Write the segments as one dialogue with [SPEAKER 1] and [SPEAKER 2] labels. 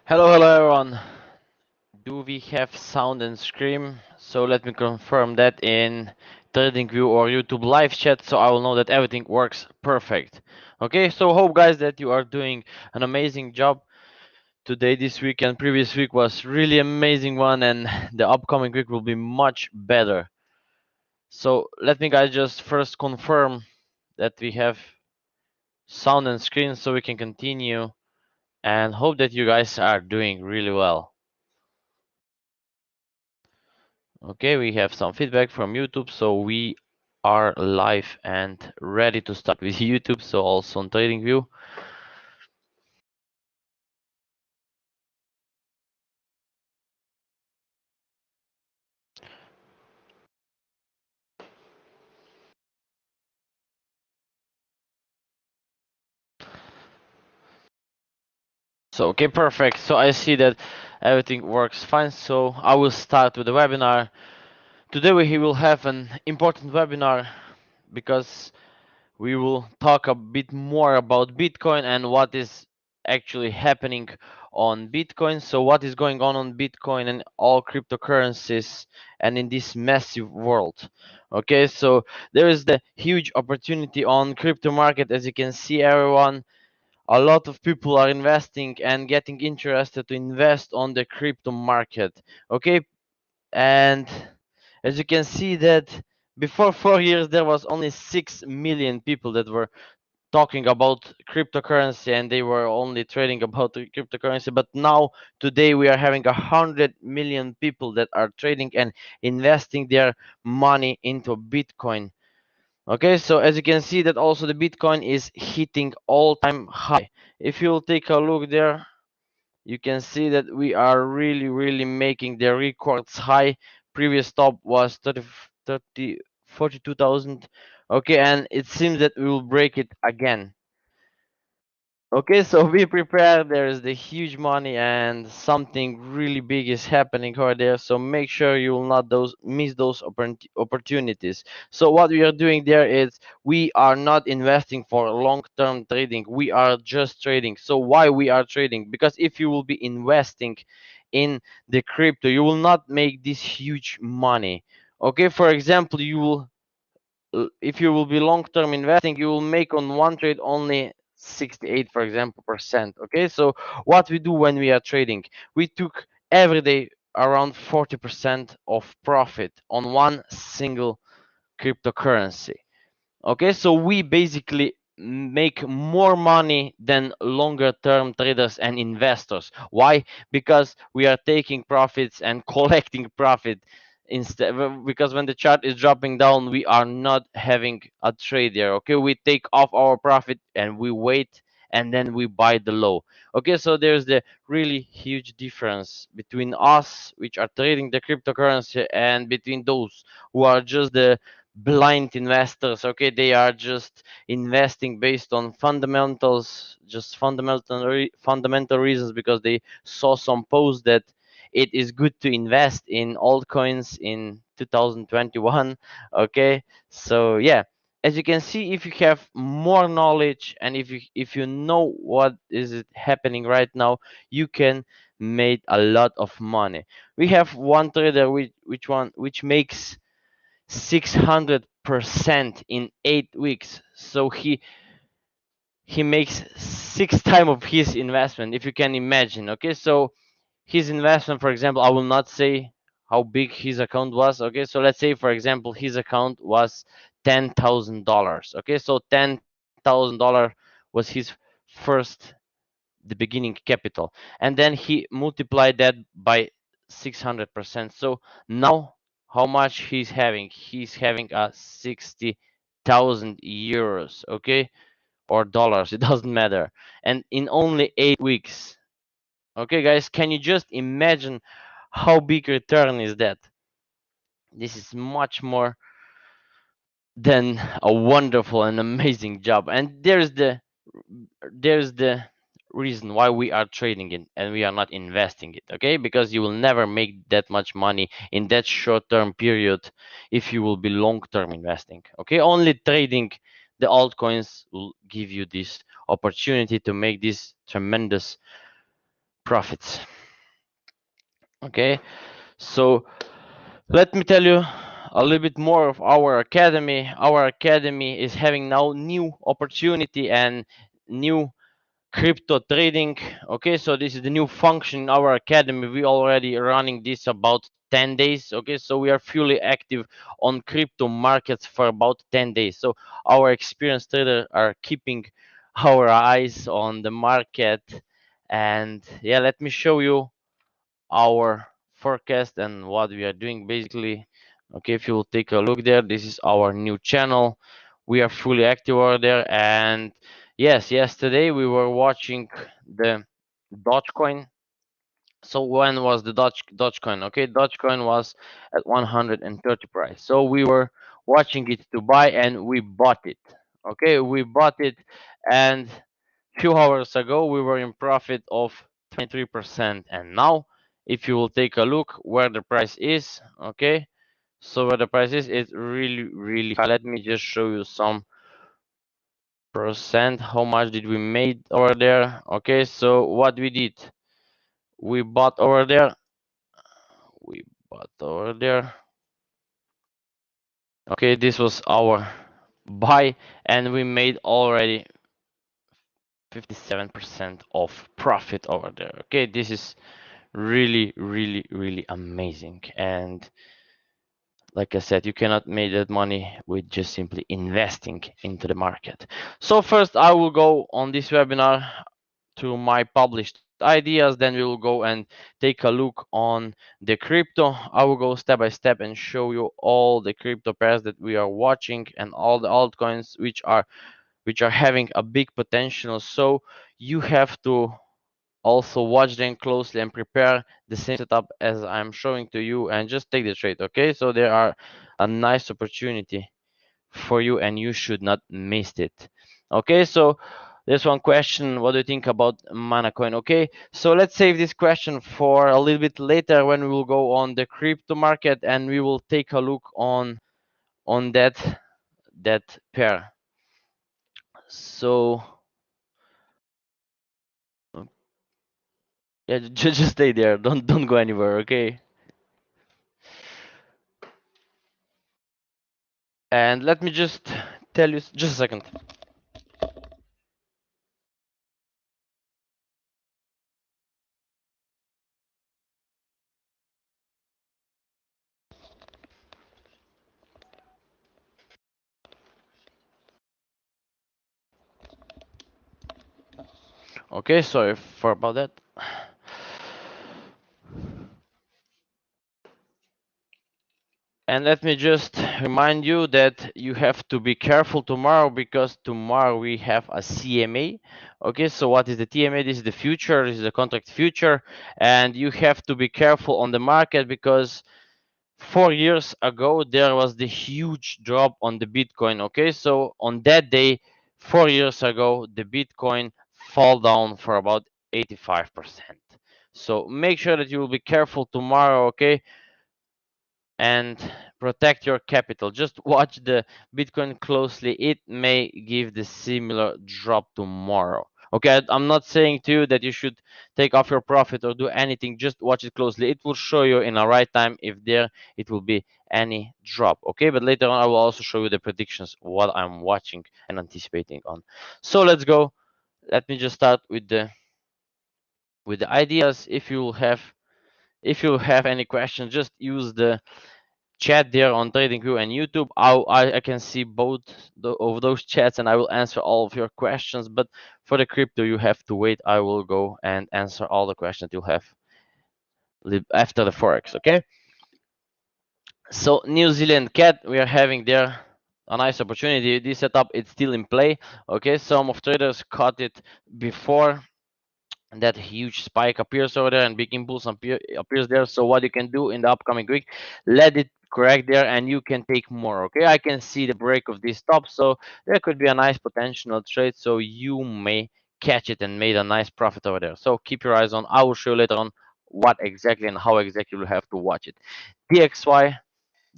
[SPEAKER 1] Hello everyone. Do we have sound and screen? So let me confirm that in TradingView or YouTube live chat so I will know that everything works perfect. Okay, so hope guys that you are doing an amazing job today, this week, and previous week was really amazing one, and the upcoming week will be much better. So let me guys just first confirm that we have sound and screen so we can continue, and hope that you guys are doing really well. Okay, we have some feedback from YouTube, so we are live and ready to start with YouTube, so also on TradingView. So, okay, perfect. So I see that everything works fine, so I will start with the webinar. Today we will have an important webinar because we will talk a bit more about Bitcoin and what is actually happening on Bitcoin. So what is going on Bitcoin and all cryptocurrencies and in this massive world. Okay, so there is the huge opportunity on crypto market. As you can see, everyone, a lot of people are investing and getting interested to invest on the crypto market. Okay, and as you can see that before 4 years there was only 6 million people that were talking about cryptocurrency and they were only trading about the cryptocurrency, but now today we are having 100 million people that are trading and investing their money into Bitcoin. Okay, so as you can see that also the Bitcoin is hitting all-time high. If you'll take a look there, you can see that we are really making the records high. Previous top was 42,000. Okay, and it seems that we will break it again. Okay, so be prepared. There is the huge money and something really big is happening over there. So make sure you will not miss those opportunities. So what we are doing there is we are not investing for long-term trading. We are just trading. So why we are trading? Because if you will be investing in the crypto, you will not make this huge money. Okay, for example, if you will be long-term investing, you will make on one trade only 68, for example, percent. Okay, so what we do when we are trading, we took every day around 40% of profit on one single cryptocurrency. Okay, so we basically make more money than longer term traders and investors. Why? Because we are taking profits and collecting profit instead, because when the chart is dropping down we are not having a trade there. Okay, we take off our profit and we wait and then we buy the low. Okay, so there's the really huge difference between us which are trading the cryptocurrency and between those who are just the blind investors. Okay, they are just investing based on fundamentals, just fundamental reasons, because they saw some post that it is good to invest in altcoins in 2021. Okay, so yeah, as you can see, if you have more knowledge and if you know what is it happening right now, you can make a lot of money. We have one trader which makes 600% in 8 weeks. So he makes 6 times of his investment, if you can imagine. Okay, so his investment, for example, I will not say how big his account was. Okay, so let's say, for example, his account was $10,000. Okay, so $10,000 was his first, the beginning capital, and then he multiplied that by 600%. So now how much he's having a 60,000 euros, okay, or dollars, it doesn't matter, and in only 8 weeks. Okay guys, can you just imagine how big return is that? This is much more than a wonderful and amazing job, and there's the reason why we are trading it and we are not investing it. Okay, because you will never make that much money in that short term period if you will be long term investing. Okay, only trading the altcoins will give you this opportunity to make this tremendous profits. Okay, so let me tell you a little bit more of our academy. Our academy is having now new opportunity and new crypto trading. Okay, so this is the new function in our academy. We already running this about 10 days. Okay, so we are fully active on crypto markets for about 10 days. So our experienced traders are keeping our eyes on the market. And yeah, let me show you our forecast and what we are doing basically. Okay, if you will take a look there, this is our new channel. We are fully active over there. And yes, yesterday we were watching the Dogecoin. So when was the Dogecoin? Okay, Dogecoin was at 130 price. So we were watching it to buy and we bought it. Okay, we bought it, and few hours ago we were in profit of 23%. And now if you will take a look where the price is, okay, so where the price is, it's really high. Let me just show you some percent. How much did we made over there? Okay, so what we did, we bought over there, we bought over there. Okay, this was our buy, and we made already 57% of profit over there. Okay, this is really amazing. And like I said, you cannot make that money with just simply investing into the market. So first I will go on this webinar to my published ideas, then we will go and take a look on the crypto. I will go step by step and show you all the crypto pairs that we are watching and all the altcoins which are having a big potential. So you have to also watch them closely and prepare the same setup as I'm showing to you, and just take the trade. Okay, so there are a nice opportunity for you and you should not miss it. Okay, so there's one question: what do you think about mana coin? Okay, so let's save this question for a little bit later when we will go on the crypto market and we will take a look on that pair. So yeah, just stay there, don't go anywhere. Okay, and let me just tell you, just a second. Okay, sorry for about that. And let me just remind you that you have to be careful tomorrow, because tomorrow we have a CMA. Okay, so what is the TMA? This is the future, this is the contract future, and you have to be careful on the market because 4 years ago there was the huge drop on the Bitcoin. Okay, so on that day, 4 years ago, the Bitcoin fall down for about 85%. So make sure that you will be careful tomorrow. Okay, and protect your capital. Just watch the Bitcoin closely. It may give the similar drop tomorrow. Okay, I'm not saying to you that you should take off your profit or do anything. Just watch it closely. It will show you in a right time if there it will be any drop. Okay, but later on I will also show you the predictions, what I'm watching and anticipating on. So let's go. Let me just start with the ideas. If you have any questions, just use the chat there on TradingView and YouTube. I can see both of those chats and I will answer all of your questions. But for the crypto, you have to wait. I will go and answer all the questions you'll have after the Forex. Okay. So New Zealand cat, we are having there a nice opportunity. This setup, it's still in play. Okay, some of traders caught it before that huge spike appears over there and big impulse appears there. So what you can do in the upcoming week, let it correct there and you can take more. Okay, I can see the break of this top, so there could be a nice potential trade, so you may catch it and made a nice profit over there. So keep your eyes on. I will show you later on what exactly and how exactly you have to watch it. DXY,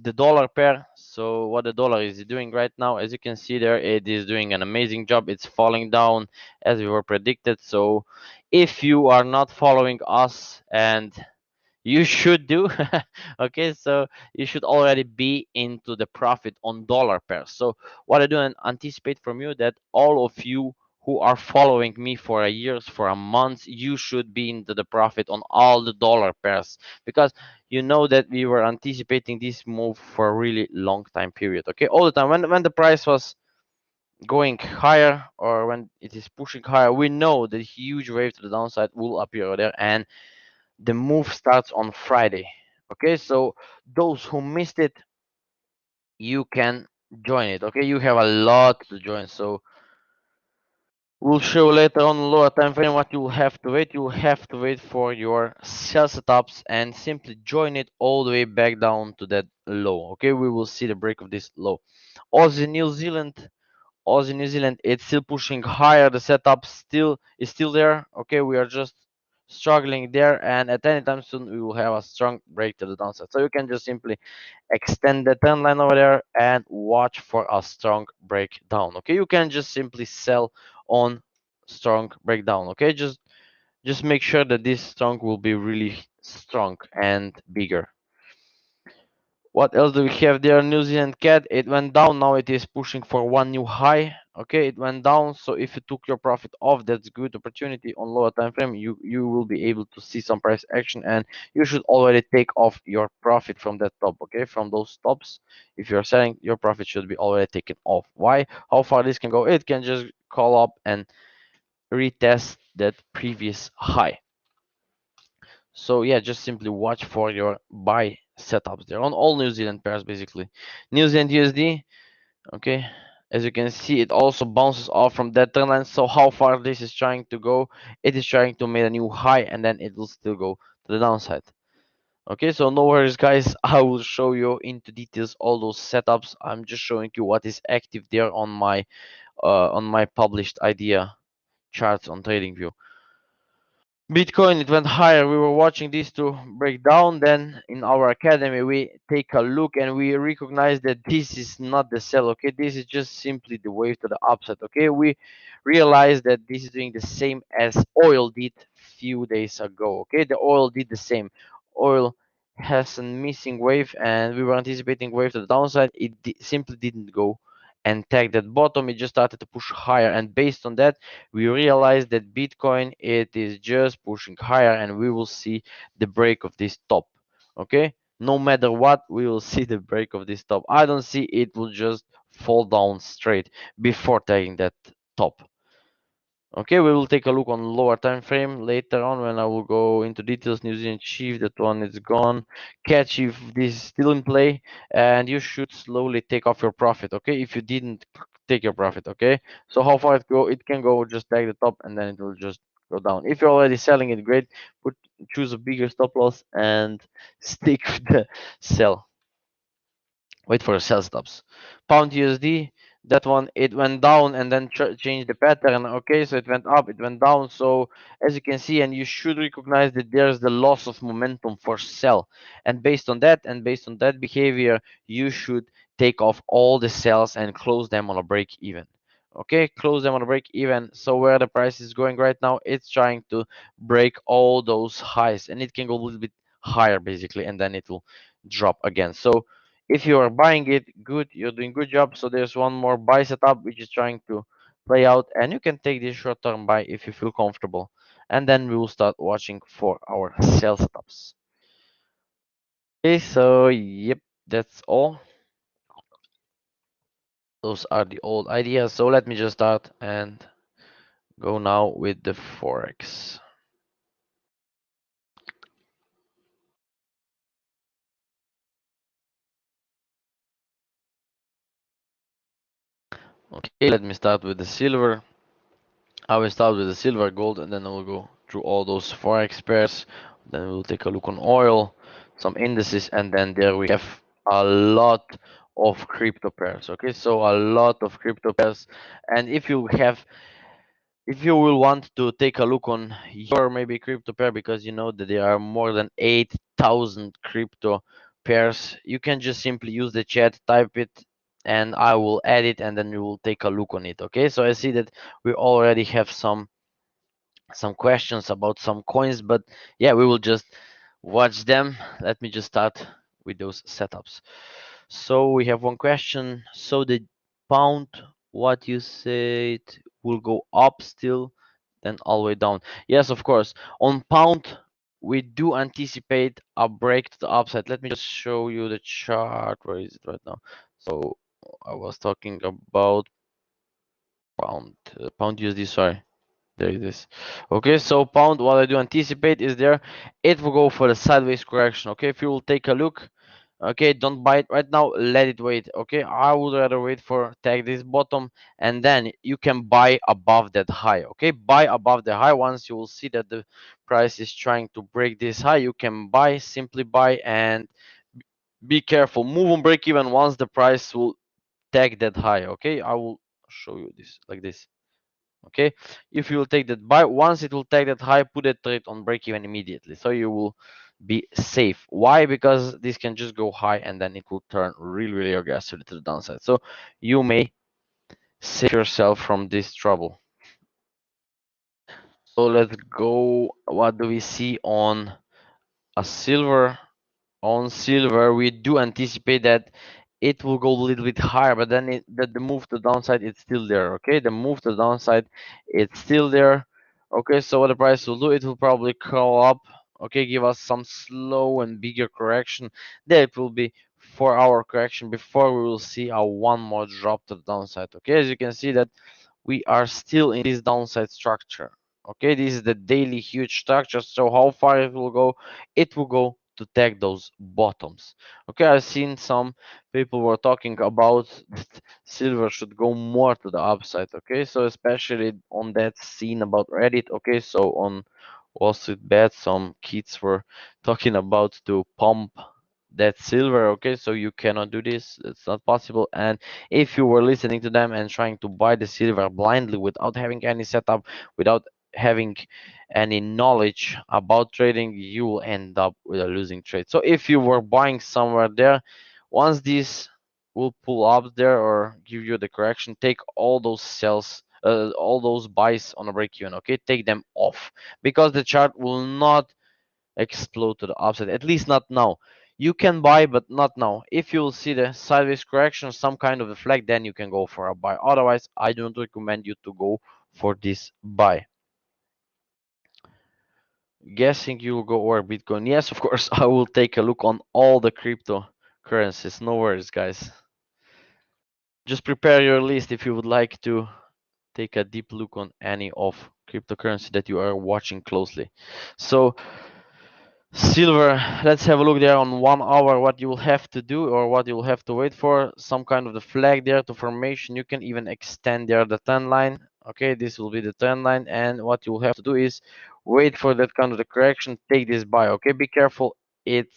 [SPEAKER 1] the dollar pair. So what the dollar is doing right now, as you can see there, it is doing an amazing job. It's falling down as we were predicted. So if you are not following us, and you should do, okay, so you should already be into the profit on dollar pairs. So what I do and anticipate from you, that all of you who are following me for a years, for a month, you should be into the profit on all the dollar pairs, because you know that we were anticipating this move for a really long time period. Okay, all the time when the price was going higher, or when it is pushing higher, we know the huge wave to the downside will appear there, and the move starts on Friday. Okay, so those who missed it, you can join it. Okay, you have a lot to join. So we'll show later on lower time frame what you'll have to wait. You'll have to wait for your sell setups and simply join it all the way back down to that low. Okay, we will see the break of this low. Aussie New Zealand. Aussie New Zealand, it's still pushing higher. The setup still is still there. Okay, we are just struggling there, and at any time soon we will have a strong break to the downside. So you can just simply extend the trend line over there and watch for a strong breakdown. Okay, you can just simply sell on strong breakdown. Okay, just make sure that this strong will be really strong and bigger. What else do we have there? New Zealand cat, it went down. Now it is pushing for one new high. Okay, it went down. So if you took your profit off, that's good opportunity on lower time frame. You will be able to see some price action, and you should already take off your profit from that top. Okay, from those tops. If you're selling, your profit should be already taken off. Why? How far this can go? It can just call up and retest that previous high. So yeah, just simply watch for your buy setups there on all New Zealand pairs basically. New Zealand USD, okay. As you can see, it also bounces off from that trend line. So how far this is trying to go? It is trying to make a new high, and then it will still go to the downside. Okay, so no worries guys. I will show you into details all those setups. I'm just showing you what is active there on my published idea charts on TradingView. Bitcoin, it went higher. We were watching these two break down. Then in our academy, we take a look and we recognize that this is not the sell. Okay, this is just simply the wave to the upside. Okay, we realize that this is doing the same as oil did few days ago. Okay, the oil did the same. Oil has a missing wave, and we were anticipating wave to the downside. It simply didn't go and tag that bottom. It just started to push higher, and based on that, we realize that Bitcoin, it is just pushing higher, and we will see the break of this top. Okay, no matter what, we will see the break of this top. I don't see it will just fall down straight before taking that top. Okay, we will take a look on lower time frame later on when I will go into details. New Zealand Chief, that one is gone. Catch if this is still in play, and you should slowly take off your profit. Okay, if you didn't take your profit. Okay, so how far it go? It can go just take the top, and then it will just go down. If you're already selling it, great. Put choose a bigger stop loss and stick with the sell. Wait for the sell stops. Pound USD, that one, it went down and then changed the pattern. Okay, so it went up, it went down. So as you can see, and you should recognize that there's the loss of momentum for sell. And based on that behavior, you should take off all the sells and close them on a break even. Okay, close them on a break even. So where the price is going right now, it's trying to break all those highs, and it can go a little bit higher basically, and then it will drop again. So if you are buying it, good, you're doing good job. So there's one more buy setup which is trying to play out, and you can take this short-term buy if you feel comfortable, and then we will start watching for our sell setups. Okay, so yep, that's all. Those are the old ideas. So let me just start and go now with the Forex. Okay, let me start with the silver. I will start with the silver, gold, and then I will go through all those Forex pairs. Then we'll take a look on oil, some indices, and then there we have a lot of crypto pairs. Okay, so a lot of crypto pairs. And if you will want to take a look on your maybe crypto pair, because you know that there are more than 8,000 crypto pairs, you can just simply use the chat, type it, and I will add it, and then we will take a look on it. Okay, so I see that we already have some questions about some coins, but yeah, we will just watch them. Let me just start with those setups. So we have one question. So the pound, what you said, will go up still, then all the way down. Yes, of course. On pound, we do anticipate a break to the upside. Let me just show you the chart. Where is it right now? So I was talking about pound USD. Sorry. There it is. Okay, so pound, what I do anticipate is there, it will go for the sideways correction. Okay, if you will take a look, okay, don't buy it right now, let it wait. Okay, I would rather wait for tag this bottom, and then you can buy above that high. Okay, buy above the high. Once you will see that the price is trying to break this high, you can buy, simply buy, and be careful, move on break even once the price will tag that high. Okay, I will show you this like this. Okay, if you will take that buy, once it will take that high, put a trade on break even immediately, so you will be safe. Why? Because this can just go high and then it will turn really aggressively to the downside, so you may save yourself from this trouble. So let's go. What do we see on a silver? On silver, we do anticipate that it will go a little bit higher, but then the move to downside, it's still there. Okay, the move to downside, it's still there. Okay, so what the price will do, it will probably crawl up. Okay, give us some slow and bigger correction. There it will be 4 hour correction before we will see a one more drop to the downside. Okay, as you can see that we are still in this downside structure. Okay, this is the daily huge structure. So how far it will go? It will go to take those bottoms. Okay, I've seen some people were talking about that silver should go more to the upside. Okay, so especially on that scene about Reddit. Okay, so on Wall Street Bet, some kids were talking about to pump that silver. Okay, so you cannot do this, it's not possible. And if you were listening to them and trying to buy the silver blindly without having any setup, without having any knowledge about trading, you will end up with a losing trade. So if you were buying somewhere there, once this will pull up there or give you the correction, take all those sells, all those buys on a break even. Okay, take them off, because the chart will not explode to the upside, at least not now. You can buy, but not now. If you will see the sideways correction, some kind of a flag, then you can go for a buy. Otherwise, I don't recommend you to go for this buy. Guessing you will go over Bitcoin? Yes, of course. I will take a look on all the cryptocurrencies. No worries, guys. Just prepare your list if you would like to take a deep look on any of cryptocurrency that you are watching closely. So silver, let's have a look there on 1 hour. What you will have to do, or what you will have to wait for, some kind of the flag there to formation. You can even extend there the trend line. Okay, this will be the trend line, and what you will have to do is wait for that kind of the correction, take this buy. Okay, be careful, it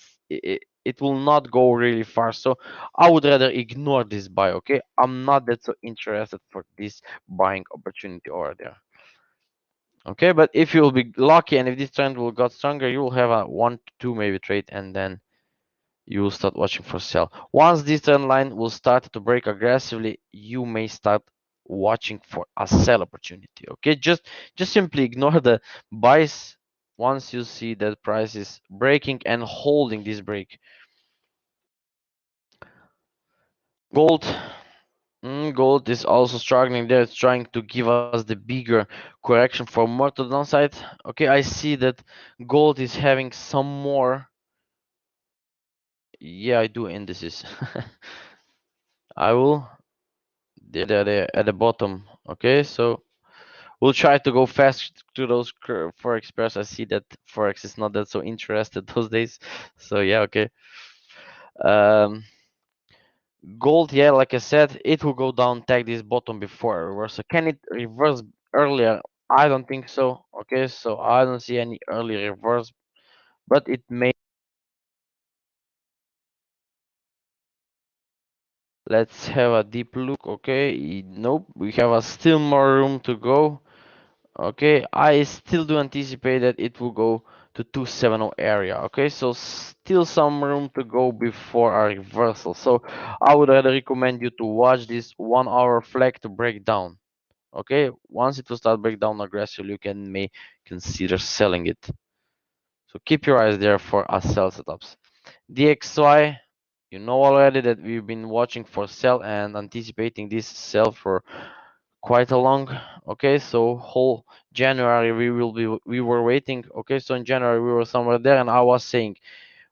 [SPEAKER 1] will not go really far, so I would rather ignore this buy. Okay, I'm not that so interested for this buying opportunity over there. Okay, but if you'll be lucky and if this trend will got stronger, you will have a 1 to 2 maybe trade, and then you will start watching for sell. Once this trend line will start to break aggressively, you may start watching for a sell opportunity. Okay, just simply ignore the buys once you see that price is breaking and holding this break. Gold. Gold is also struggling there. It's trying to give us the bigger correction for more to the downside. Okay, I see that gold is having some more. Yeah, I do indices. I will. They're at the bottom. Okay, so we'll try to go fast to those Forex pairs. I see that Forex is not that so interested those days. So yeah, okay. Um, Gold, yeah, like I said, it will go down, tag this bottom before a reverse. So can it reverse earlier? I don't think so. Okay, so I don't see any early reverse, but it may. Let's have a deep look. Okay, nope, we have a still more room to go. Okay, I still do anticipate that it will go to 270 area. Okay, so still some room to go before a reversal. So I would rather recommend you to watch this 1 hour flag to break down. Okay, once it will start break down aggressively, you may consider selling it. So keep your eyes there for our sell setups. DXY, you know already that we've been watching for sell and anticipating this sell for quite a long. Okay, so whole January we were waiting. Okay, so in January we were somewhere there, and I was saying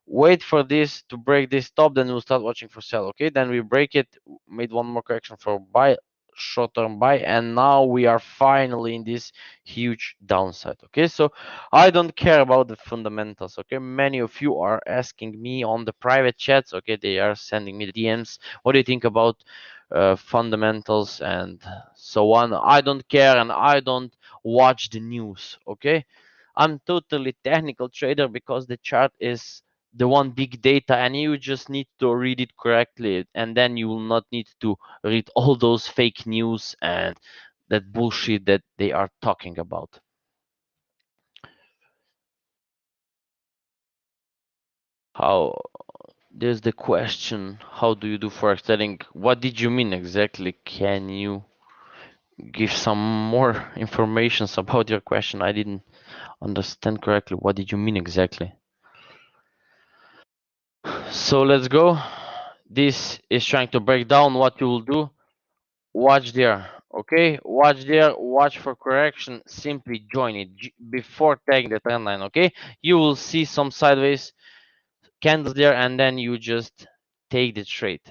[SPEAKER 1] wait for this to break this top, then we'll start watching for sell. Okay, then we break it, made one more correction for buy, short-term buy, and now we are finally in this huge downside. Okay, so I don't care about the fundamentals. Okay, many of you are asking me on the private chats. Okay, they are sending me the DMs, what do you think about fundamentals and so on. I don't care, and I don't watch the news. Okay, I'm totally technical trader because the chart is the one big data, and you just need to read it correctly, and then you will not need to read all those fake news and that bullshit that they are talking about. How there's the question, how do you do forex trading? What did you mean exactly? Can you give some more information about your question? I didn't understand correctly. What did you mean exactly? So let's go. This is trying to break down what you will do. Watch there. Okay, watch there, watch for correction, simply join it before tagging the trend line. Okay, you will see some sideways candles there, and then you just take the trade.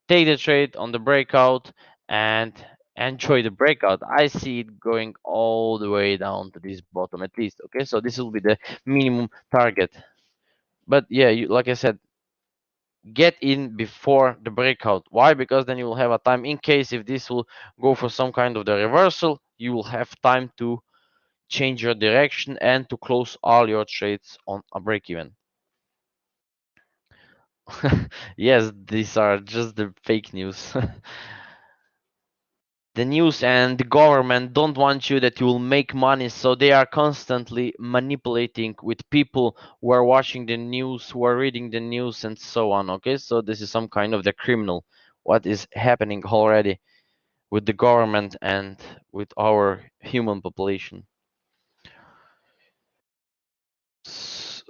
[SPEAKER 1] Take the trade on the breakout and enjoy the breakout. I see it going all the way down to this bottom at least. Okay, so this will be the minimum target. But yeah, like I said, get in before the breakout. Why? Because then you will have a time, in case if this will go for some kind of the reversal, you will have time to change your direction and to close all your trades on a break even. Yes, these are just the fake news. The news and the government don't want you that you will make money, so they are constantly manipulating with people who are watching the news, who are reading the news, and so on. Okay, so this is some kind of the criminal what is happening already with the government and with our human population.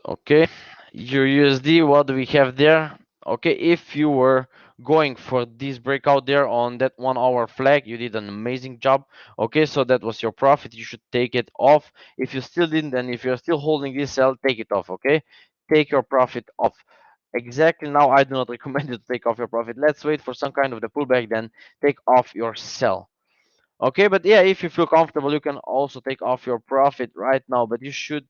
[SPEAKER 1] Okay, your USD, what do we have there? Okay, if you were going for this breakout there on that 1 hour flag, you did an amazing job. Okay, so that was your profit. You should take it off. If you still didn't, and if you're still holding this sell, take it off. Okay, take your profit off. Exactly, now I do not recommend you to take off your profit. Let's wait for some kind of the pullback, then take off your sell. Okay, but yeah, if you feel comfortable, you can also take off your profit right now, but you should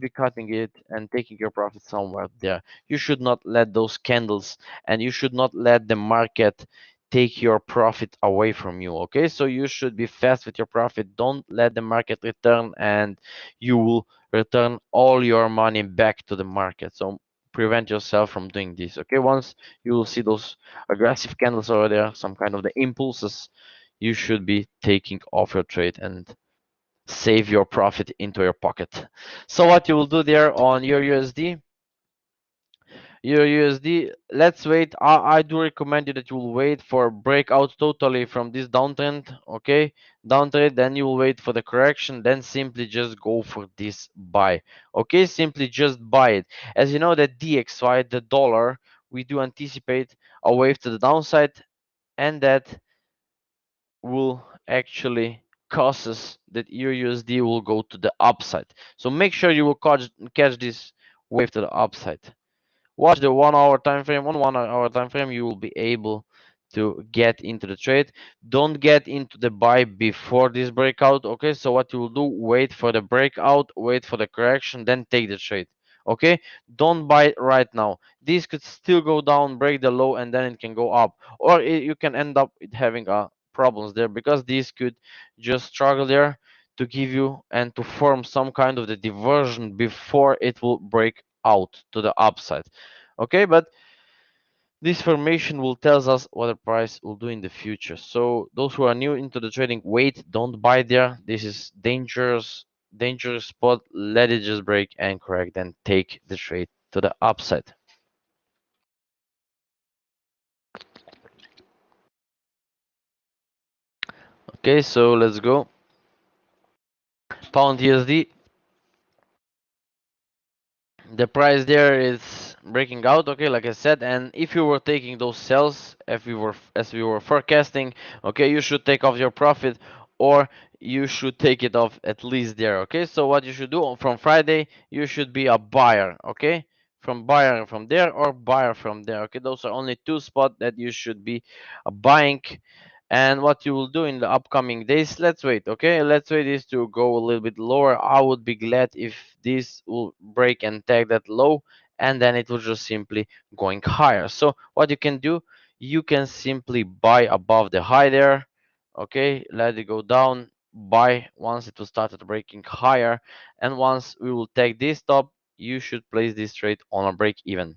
[SPEAKER 1] be cutting it and taking your profit somewhere there. You should not let those candles, and you should not let the market take your profit away from you. Okay, so you should be fast with your profit. Don't let the market return, and you will return all your money back to the market. So prevent yourself from doing this. Okay, once you will see those aggressive candles over there, some kind of the impulses, you should be taking off your trade and save your profit into your pocket. So what you will do there on your USD, let's wait. I do recommend you that you will wait for breakout totally from this downtrend. Okay, downtrend, then you will wait for the correction, then simply just go for this buy. Okay, simply just buy it. As you know that DXY, the dollar, we do anticipate a wave to the downside, and that will actually causes that your USD will go to the upside. So make sure you will catch this wave to the upside. Watch the 1 hour time frame. On 1 hour time frame, you will be able to get into the trade. Don't get into the buy before this breakout. Okay, so what you will do, wait for the breakout, wait for the correction, then take the trade. Okay, don't buy it right now. This could still go down, break the low, and then it can go up, or you can end up with having problems there, because this could just struggle there to give you and to form some kind of the diversion before it will break out to the upside. Okay, but this formation will tells us what the price will do in the future. So those who are new into the trading, wait, don't buy there. This is dangerous. dangerous spot, let it just break and correct, then take the trade to the upside. Okay, so let's go. Pound USD. The price there is breaking out, okay, like I said, and if you were taking those sells, if we were as we were forecasting, okay, you should take off your profit, or you should take it off at least there. Okay, so what you should do from Friday, you should be a buyer, okay, from buyer from there or buyer from there. Okay, those are only two spots that you should be buying. And what you will do in the upcoming days, let's wait. Okay, let's wait is to go a little bit lower. I would be glad if this will break and tag that low, and then it will just simply going higher. So what you can do, you can simply buy above the high there. Okay, let it go down, buy once it will start breaking higher, and once we will take this top, you should place this trade on a break even.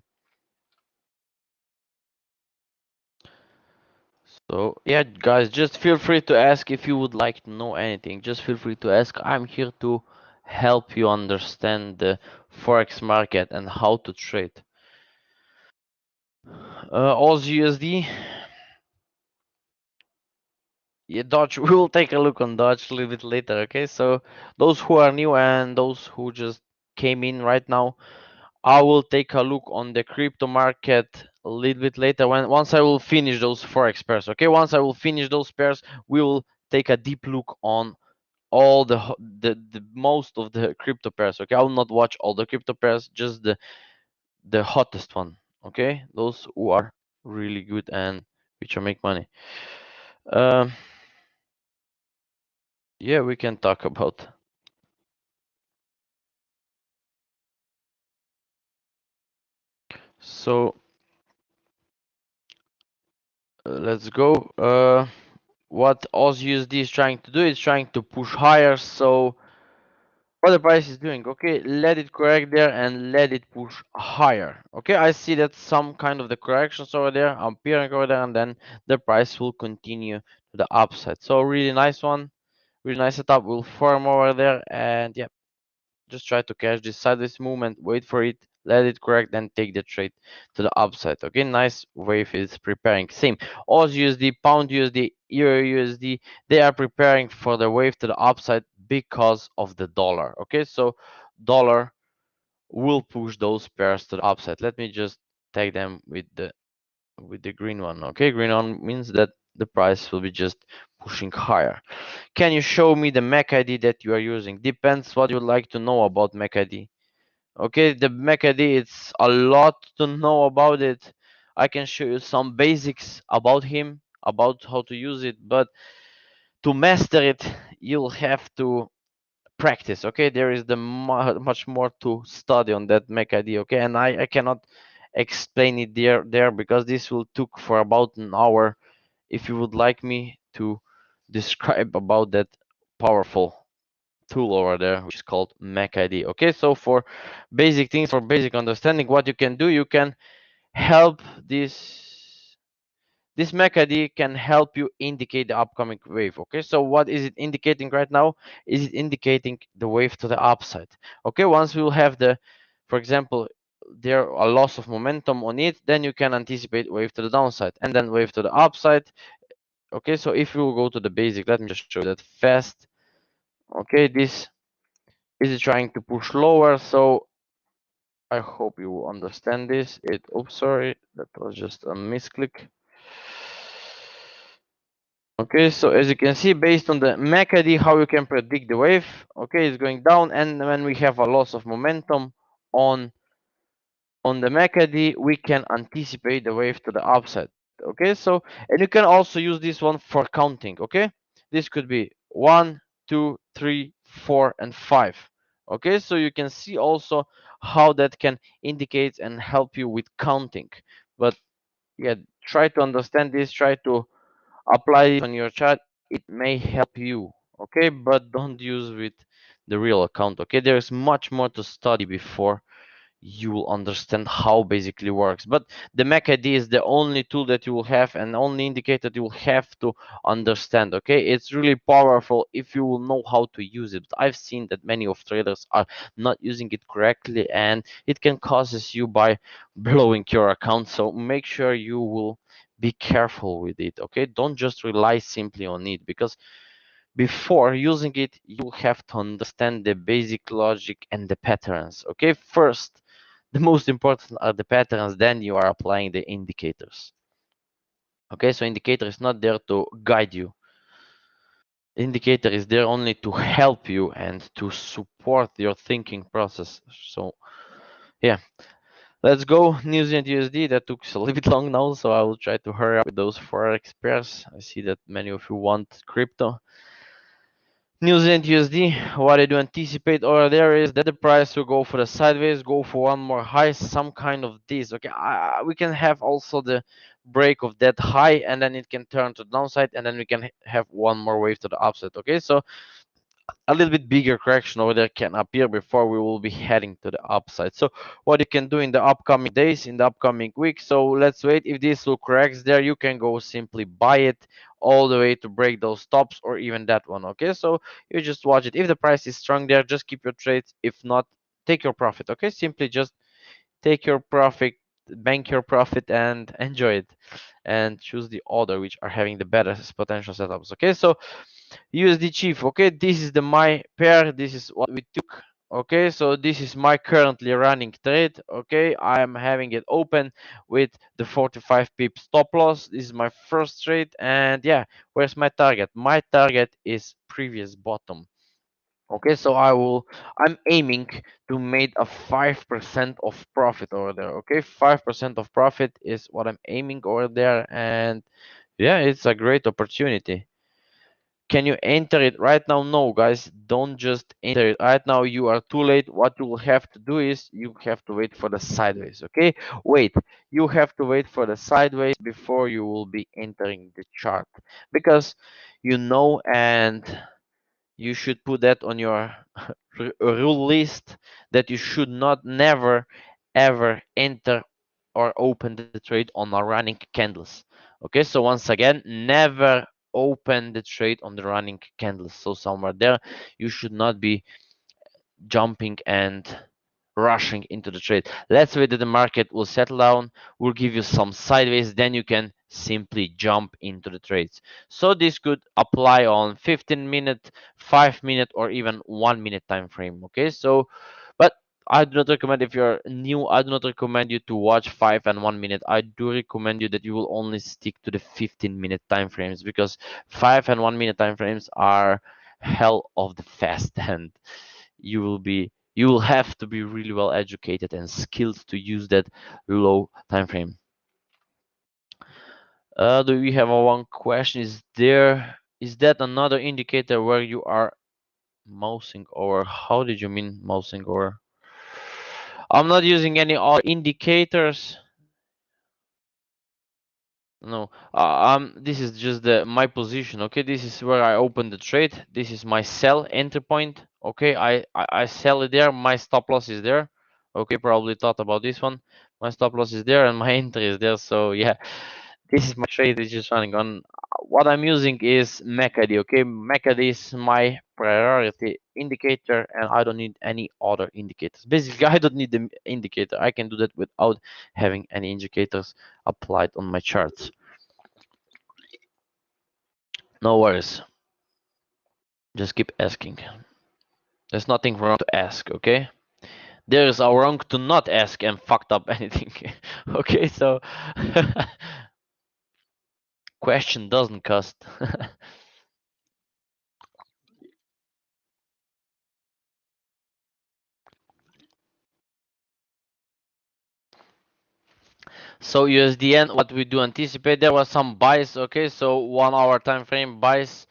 [SPEAKER 1] So yeah, guys, just feel free to ask if you would like to know anything. Just feel free to ask. I'm here to help you understand the Forex market and how to trade. Aussie USD, yeah, Dodge. We will take a look on Dodge a little bit later. Okay, so those who are new and those who just came in right now, I will take a look on the crypto market a little bit later when once I will finish those Forex pairs. Okay, once I will finish those pairs, we will take a deep look on all the most of the crypto pairs. Okay, I will not watch all the crypto pairs, just the hottest one. Okay, those who are really good and which will make money. Um, yeah, we can talk about. So let's go. What AUSD is trying to do is trying to push higher. So what the price is doing, okay, let it correct there and let it push higher. Okay, I see that some kind of the corrections over there, I'm appearing over there, and then the price will continue to the upside. So really nice one, really nice setup. Will form over there, and yeah, just try to catch this sideways movement, wait for it, let it correct, then take the trade to the upside. Okay, nice wave is preparing. Same Oz USD, Pound USD, Euro USD, they are preparing for the wave to the upside because of the dollar. Okay, so dollar will push those pairs to the upside. Let me just take them with the green one. Okay, green one means that the price will be just pushing higher. Can you show me the MAC ID that you are using? Depends what you would like to know about MAC ID. Okay, the MAC ID, it's a lot to know about it. I can show you some basics about him, about how to use it, but to master it, you'll have to practice. Okay, there is much more to study on that MAC ID. Okay, and I cannot explain it there because this will took for about an hour. If you would like me to describe about that powerful tool over there, which is called MAC ID. Okay, so for basic things, for basic understanding, what you can do, you can help this MAC ID can help you indicate the upcoming wave. Okay, so what is it indicating right now? Is it indicating the wave to the upside? Okay, once we will have the, for example, there a loss of momentum on it, then you can anticipate wave to the downside and then wave to the upside. Okay, so if we will go to the basic, let me just show that fast. Okay, this is trying to push lower, so I hope you understand this. Oops, sorry, that was just a misclick. Okay, so as you can see, based on the MAC ID, how you can predict the wave. Okay, it's going down, and when we have a loss of momentum on the MAC ID, we can anticipate the wave to the upside. Okay, so and you can also use this one for counting. Okay, this could be 1, 2, 3, 4, and 5. Okay, so you can see also how that can indicate and help you with counting. But yeah, try to understand this, try to apply it on your chart. It may help you. Okay, but don't use with the real account. Okay, there's much more to study before you will understand how basically works. But the MACD is the only tool that you will have and only indicator that you will have to understand. Okay, it's really powerful if you will know how to use it. But I've seen that many of traders are not using it correctly, and it can causes you by blowing your account. So make sure you will be careful with it. Okay, don't just rely simply on it, because before using it you have to understand the basic logic and the patterns. Okay, first the most important are the patterns, then you are applying the indicators. Okay, so indicator is not there to guide you. Indicator is there only to help you and to support your thinking process. So yeah, let's go. New Zealand USD, that took a little bit long now, so I will try to hurry up with those Forex pairs. I see that many of you want crypto. New Zealand USD, what I do anticipate over there is that the price will go for the sideways, go for one more high, some kind of this. Okay, we can have also the break of that high, and then it can turn to the downside, and then we can have one more wave to the upside. Okay, so a little bit bigger correction over there can appear before we will be heading to the upside. So what you can do in the upcoming days, in the upcoming week, so let's wait. If this will correct there, you can go simply buy it all the way to break those stops, or even that one. Okay, so you just watch it. If the price is strong there, just keep your trades. If not, take your profit. Okay, simply just take your profit, bank your profit, and enjoy it, and choose the order which are having the better potential setups. Okay, so USD Chief. Okay, this is the my pair. This is what we took. Okay, so this is my currently running trade. Okay, I am having it open with the 45 pip stop loss. This is my first trade, and yeah, where's my target? My target is previous bottom. Okay, so I'm aiming to make a 5% of profit over there. Okay, 5% of profit is what I'm aiming over there, and yeah, it's a great opportunity. Can you enter it right now? No, guys, don't just enter it right now. You are too late. What you will have to do is you have to wait for the sideways. Okay, wait, you have to wait for the sideways before you will be entering the chart, because and you should put that on your rule list, that you should not never ever enter or open the trade on a running candles. Okay, so once again, never open the trade on the running candles. So somewhere there you should not be jumping and rushing into the trade. Let's wait that the market will settle down, will give you some sideways, then you can simply jump into the trades. So this could apply on 15-minute, 5-minute, or even 1-minute time frame. Okay, so but I do not recommend, if you're new, I do not recommend you to watch 5 and 1 minute. I do recommend you that you will only stick to the 15-minute time frames, because 5 and 1 minute time frames are hell of the fast, and you will have to be really well educated and skilled to use that low time frame. Do we have one question? Is that another indicator where you are mousing over? How did you mean mousing over? I'm not using any other indicators. No, this is just my position. Okay, this is where I open the trade. This is my sell enter point. Okay, I sell it there. My stop loss is there. Okay, probably thought about this one. My stop loss is there and my entry is there. So yeah, this is my trade which is running on. What I'm using is MACD. Okay, MACD is my priority indicator, and I don't need any other indicators. Basically, I don't need the indicator. I can do that without having any indicators applied on my charts. No worries. Just keep asking. There's nothing wrong to ask, okay? There is a wrong to not ask and fucked up anything. Okay, so question doesn't cost. So USDN, what we do anticipate, there was some buys, okay? So 1 hour time frame buys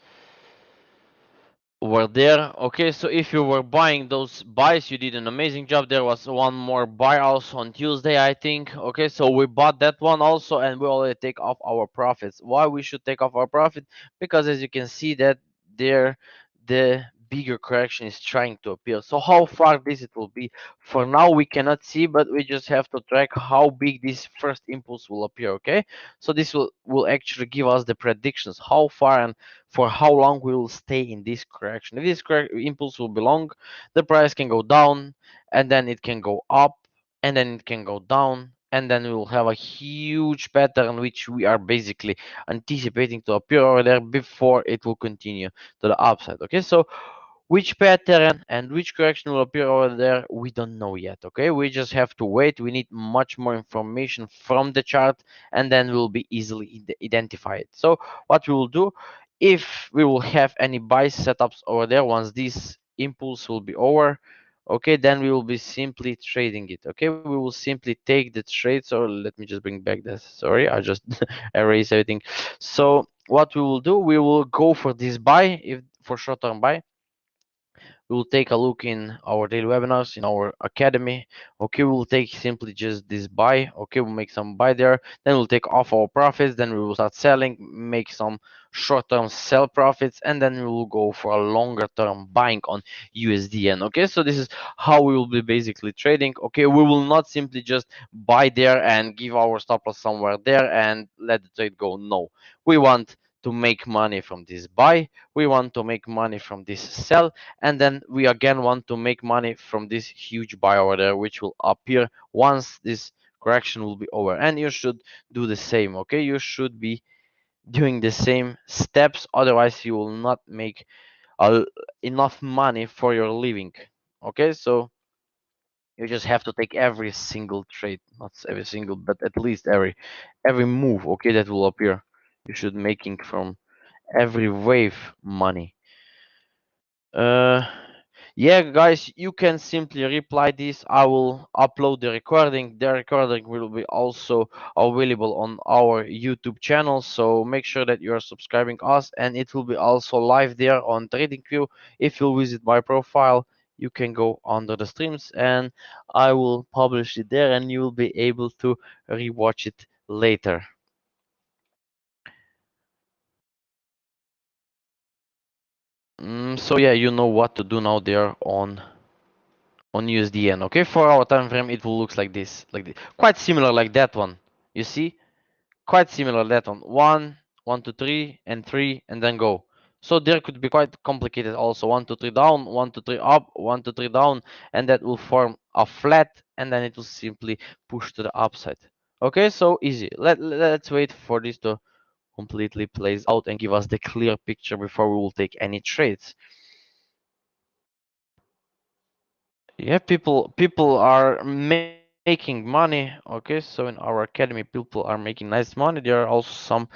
[SPEAKER 1] were there. Okay, so if you were buying those buys, you did an amazing job. There was one more buy also on Tuesday, I think. Okay, so we bought that one also, and we already take off our profits. Why we should take off our profit? Because as you can see that there, the bigger correction is trying to appear. So how far this it will be, for now we cannot see, but we just have to track how big this first impulse will appear. Okay, so this will actually give us the predictions how far and for how long we will stay in this correction. If this impulse will be long, the price can go down, and then it can go up, and then it can go down, and then we will have a huge pattern which we are basically anticipating to appear over there before it will continue to the upside. Okay, so which pattern and which correction will appear over there, we don't know yet. Okay, we just have to wait. We need much more information from the chart, and then we'll be easily identify it. So what we will do, if we will have any buy setups over there once this impulse will be over, okay, then we will be simply trading it. Okay, we will simply take the trade. So let me just bring back this, sorry, I just erase everything. So what we will do, we will go for this buy, if for short-term buy. We will take a look in our daily webinars in our academy. Okay, we'll take simply just this buy. Okay, we'll make some buy there, then we'll take off our profits, then we will start selling, make some short-term sell profits, and then we will go for a longer term buying on USDN. Okay, so this is how we will be basically trading. Okay, we will not simply just buy there and give our stop loss somewhere there and let the trade go. No, we want to make money from this buy, we want to make money from this sell, and then we again want to make money from this huge buy order which will appear once this correction will be over. And you should do the same. Okay, you should be doing the same steps, otherwise you will not make enough money for your living. Okay, so you just have to take every single trade, not every single, but at least every move, okay, that will appear. You should making from every wave money. uh yeah, guys, you can simply reply this. I will upload the recording. The recording will be also available on our YouTube channel, so make sure that you are subscribing us, and it will be also live there on TradingView. If you visit my profile, you can go under the streams and I will publish it there, and you will be able to rewatch it later. So yeah, you know what to do now there on USDN. Okay, for our time frame, it will look like this, quite similar like that one. You see, quite similar that one. One, two, three, and three, and then go. So there could be quite complicated also. One, two, three down, one, two, three up, one, two, three down, and that will form a flat, and then it will simply push to the upside. Okay, so easy. Let's wait for this to completely plays out and give us the clear picture before we will take any trades. Yeah, people are making money. Okay, so in our academy, people are making nice money. There are also some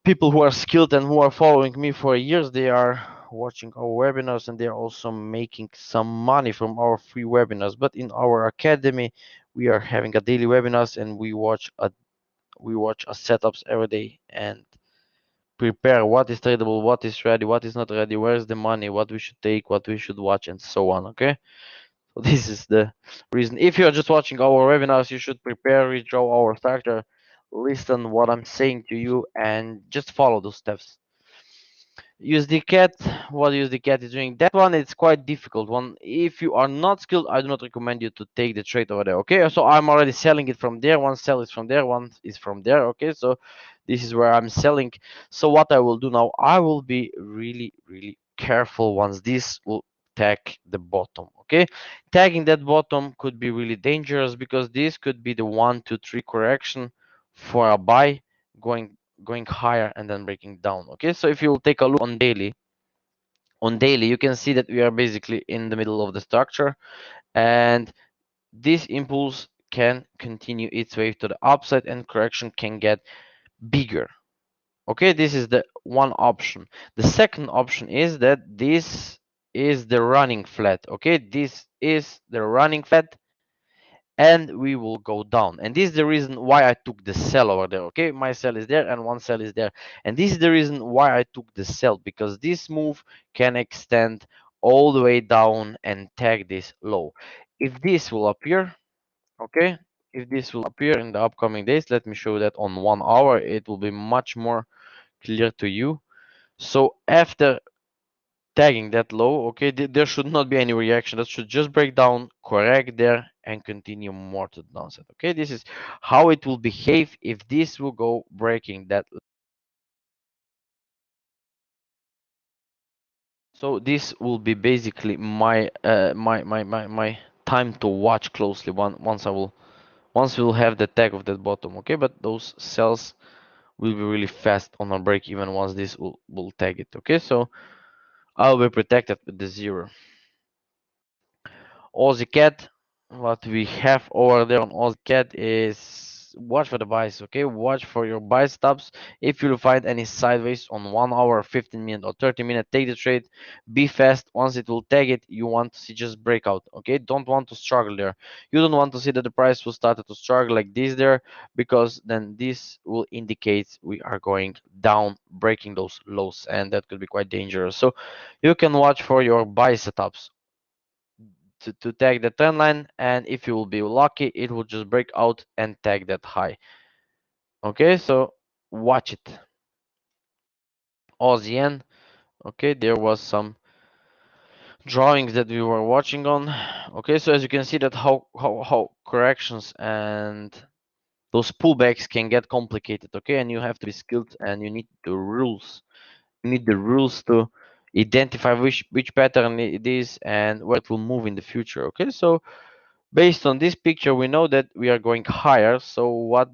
[SPEAKER 1] people who are skilled and who are following me for years. They are watching our webinars and they are also making some money from our free webinars. But in our academy, we are having a daily webinars and we watch a setups every day and prepare what is tradable, what is ready, what is not ready, where is the money, what we should take, what we should watch, and so on. Okay. So this is the reason. If you're just watching our webinars, you should prepare, redraw our structure, listen what I'm saying to you, and just follow those steps. Use the cat. What use the cat is doing? That one it's quite difficult one. If you are not skilled, I do not recommend you to take the trade over there. Okay, so I'm already selling it from there. One sell is from there, one is from there. Okay, so this is where I'm selling. So what I will do now, I will be really careful once this will tag the bottom. Okay, tagging that bottom could be really dangerous because this could be the 1 2 3 correction for a buy going higher and then breaking down. Okay, so if you take a look on daily, you can see that we are basically in the middle of the structure, and this impulse can continue its way to the upside and correction can get bigger. Okay, this is the one option. The second option is that this is the running flat. Okay, this is the running flat, and we will go down. And this is the reason why I took the sell over there. Okay, my sell is there and one sell is there, and this is the reason why I took the sell, because this move can extend all the way down and tag this low. If this will appear, okay, if this will appear in the upcoming days, let me show that on 1 hour, it will be much more clear to you. So after tagging that low. Okay, there should not be any reaction. That should just break down, correct there, and continue more to the downside. Okay, this is how it will behave if this will go breaking that. So this will be basically my my time to watch closely. Once we'll have the tag of that bottom. Okay, but those cells will be really fast on a break even once this will tag it. Okay, so I'll be protected with the zero. Aussie cat, what we have over there on Aussie cat is watch for the buys. Okay, watch for your buy stops. If you find any sideways on 1 hour, 15 minute, or 30 minute, take the trade. Be fast. Once it will tag it, you want to see just breakout. Okay, don't want to struggle there. You don't want to see that the price will start to struggle like this there, because then this will indicate we are going down, breaking those lows, and that could be quite dangerous. So you can watch for your buy setups to tag the trend line, and if you will be lucky, it will just break out and tag that high. Okay, so watch it. Aussie yen. Okay, there was some drawings that we were watching on. Okay, so as you can see that how corrections and those pullbacks can get complicated. Okay, and you have to be skilled, and you need the rules. You need the rules to identify which pattern it is and where it will move in the future. Okay, so based on this picture, we know that we are going higher. So what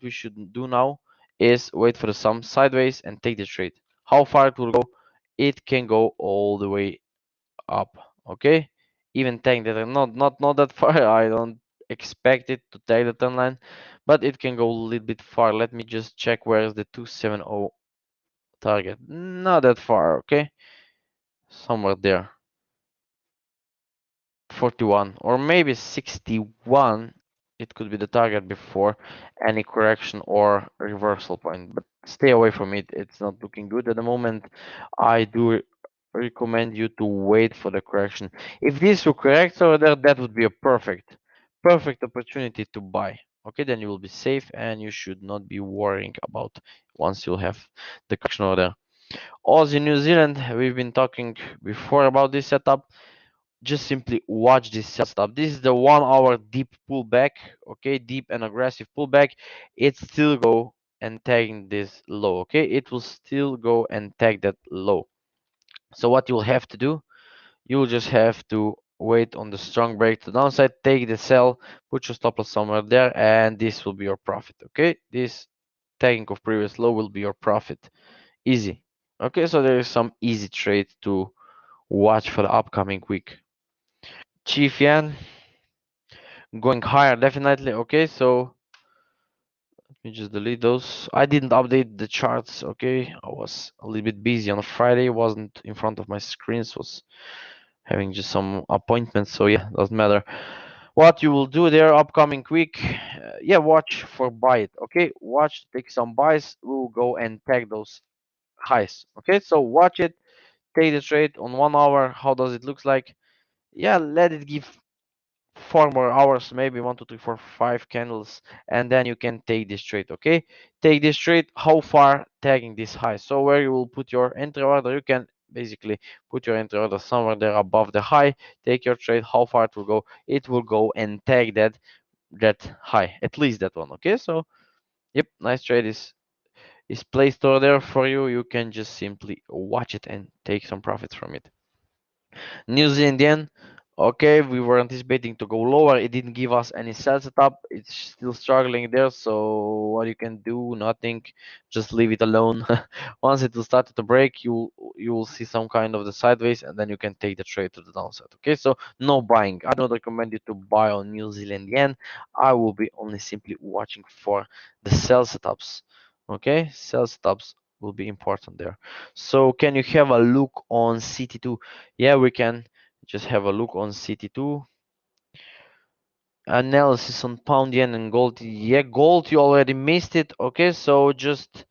[SPEAKER 1] we should do now is wait for the sum sideways and take the trade. How far it will go? It can go all the way up. Okay, even take that not that far. I don't expect it to take the trend line, but it can go a little bit far. Let me just check where is the 270 target. Not that far. Okay, somewhere there. 41 or maybe 61, it could be the target before any correction or reversal point, but stay away from it. It's not looking good at the moment. I do recommend you to wait for the correction. If this will correct over there, that would be a perfect opportunity to buy. Okay, then you will be safe and you should not be worrying about once you'll have the correction over there. Aussie New Zealand, we've been talking before about this setup. Just simply watch this sell stop. This is the 1 hour deep pullback. Okay, deep and aggressive pullback. It still go and tagging this low. Okay, it will still go and tag that low. So what you'll have to do, you'll just have to wait on the strong break to the downside, take the sell, put your stop loss somewhere there, and this will be your profit. Okay, this tagging of previous low will be your profit. Easy. Okay, so there is some easy trade to watch for the upcoming week. Chief Yan going higher definitely. Okay, so let me just delete those. I didn't update the charts. Okay, I was a little bit busy on Friday, wasn't in front of my screens, was having just some appointments, so yeah, doesn't matter what you will do there upcoming week. Yeah, watch for buy it. Okay, watch, take some buys. We'll go and tag those highs. Okay, so watch it, take the trade on 1 hour. How does it look like? Yeah, let it give 4 more hours, maybe 1, 2, 3, 4, 5 candles, and then you can take this trade. Okay, take this trade. How far? Tagging this high. So where you will put your entry order, you can basically put your entry order somewhere there above the high. Take your trade. How far it will go? It will go and tag that high, at least that one. Okay, so yep, nice trade is placed over there for you. You can just simply watch it and take some profits from it. New Zealand yen. Okay, we were anticipating to go lower. It didn't give us any sell setup. It's still struggling there. So what you can do, nothing. Just leave it alone. Once it will start to break, you will see some kind of the sideways, and then you can take the trade to the downside. Okay, so no buying. I don't recommend you to buy on New Zealand yen. I will be only simply watching for the sell setups. Okay, sell setups will be important there. So can you have a look on CT2? Yeah, we can just have a look on CT2. Analysis on pound yen and gold. Yeah, gold, you already missed it. Okay, so just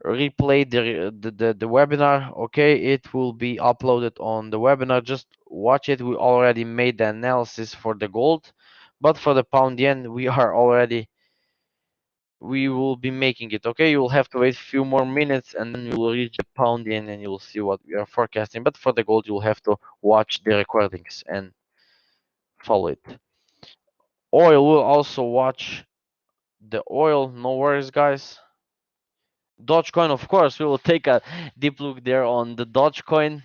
[SPEAKER 1] replay the webinar. Okay, it will be uploaded on the webinar. Just watch it. We already made the analysis for the gold, but for the pound yen, we are already we will be making it. Okay, you will have to wait a few more minutes and then you will reach the pound yen and you will see what we are forecasting. But for the gold, you will have to watch the recordings and follow it. Oil will also watch the oil. No worries, guys. Dogecoin, of course, we will take a deep look there on the Dogecoin.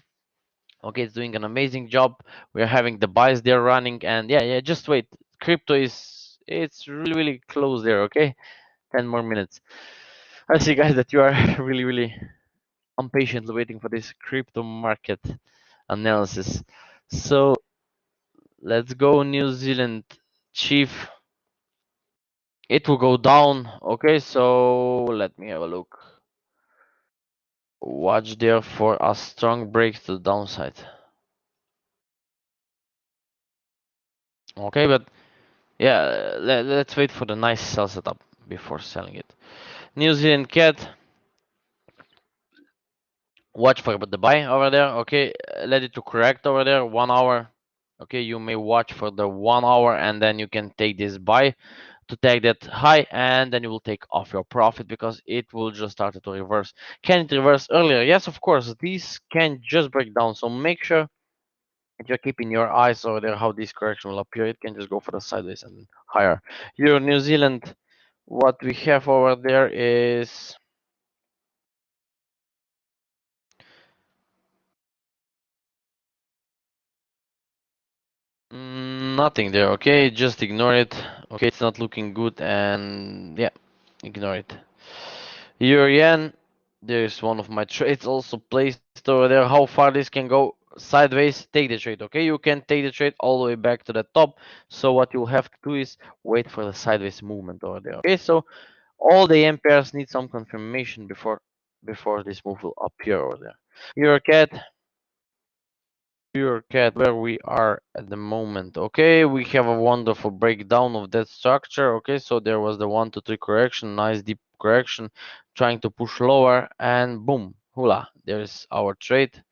[SPEAKER 1] Okay, it's doing an amazing job. We're having the buys there running, and yeah, just wait. Crypto is it's really close there. Okay, 10 more minutes. I see, guys, that you are really impatiently waiting for this crypto market analysis. So let's go, New Zealand chief. It will go down. Okay, so let me have a look. Watch there for a strong break to the downside. Okay, but yeah, let's wait for the nice sell setup before selling it. New Zealand cat, watch for the buy over there. Okay, let it to correct over there 1 hour. Okay, you may watch for the 1 hour and then you can take this buy to take that high and then you will take off your profit because it will just start to reverse. Can it reverse earlier? Yes, of course. These can just break down. So make sure that you're keeping your eyes over there how this correction will appear. It can just go for the sideways and higher. Euro New Zealand, what we have over there is nothing there. Okay, just ignore it. Okay, it's not looking good and yeah, ignore it. Euro yen, there's one of my trades also placed over there. How far this can go sideways, take the trade. Okay, you can take the trade all the way back to the top. So what you'll have to do is wait for the sideways movement over there. Okay, so all the M pairs need some confirmation before this move will appear over there. Euro cat, where we are at the moment. Okay, we have a wonderful breakdown of that structure. Okay, so there was the 1 to 3 correction, nice deep correction, trying to push lower, and boom, hula, there's our trade.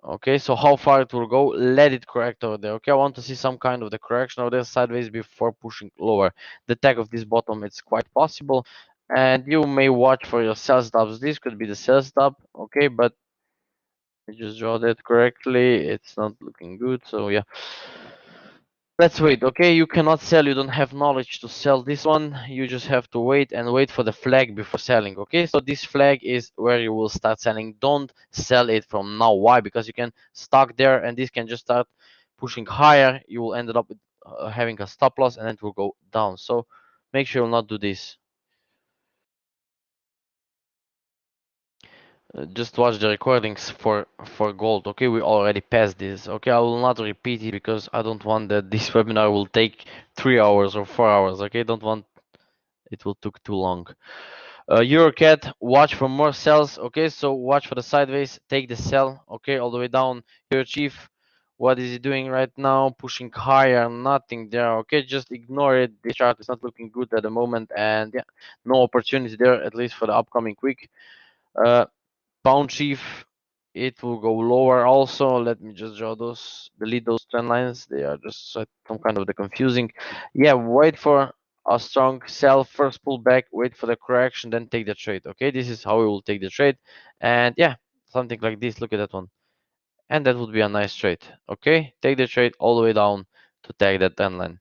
[SPEAKER 1] Okay, so how far it will go, let it correct over there. Okay, I want to see some kind of the correction over there sideways before pushing lower. The tag of this bottom, it's quite possible, and you may watch for your sell stops. This could be the sell stop. Okay, but I just draw that correctly. It's not looking good, so yeah. Let's wait, okay? You cannot sell, you don't have knowledge to sell this one. You just have to wait and wait for the flag before selling, okay? So this flag is where you will start selling. Don't sell it from now. Why? Because you can stock there and this can just start pushing higher. You will end up with having a stop loss and it will go down. So make sure you'll not do this. Just watch the recordings for gold. Okay, we already passed this. Okay, I will not repeat it because I don't want that this webinar will take 3 hours or 4 hours. Okay, don't want it will took too long. Eurocat, watch for more sells. Okay, so watch for the sideways, take the sell. Okay, all the way down. Euro chief, what is he doing right now? Pushing higher, nothing there. Okay, just ignore it. This chart is not looking good at the moment, and yeah, no opportunity there at least for the upcoming week. Uh, Pound chief, it will go lower also. Let me just draw those, delete those trend lines. They are just some kind of the confusing. Yeah, wait for a strong sell, first pull back, wait for the correction, then take the trade. Okay, this is how we will take the trade. And yeah, something like this. Look at that one. And that would be a nice trade. Okay, take the trade all the way down to take that trend line.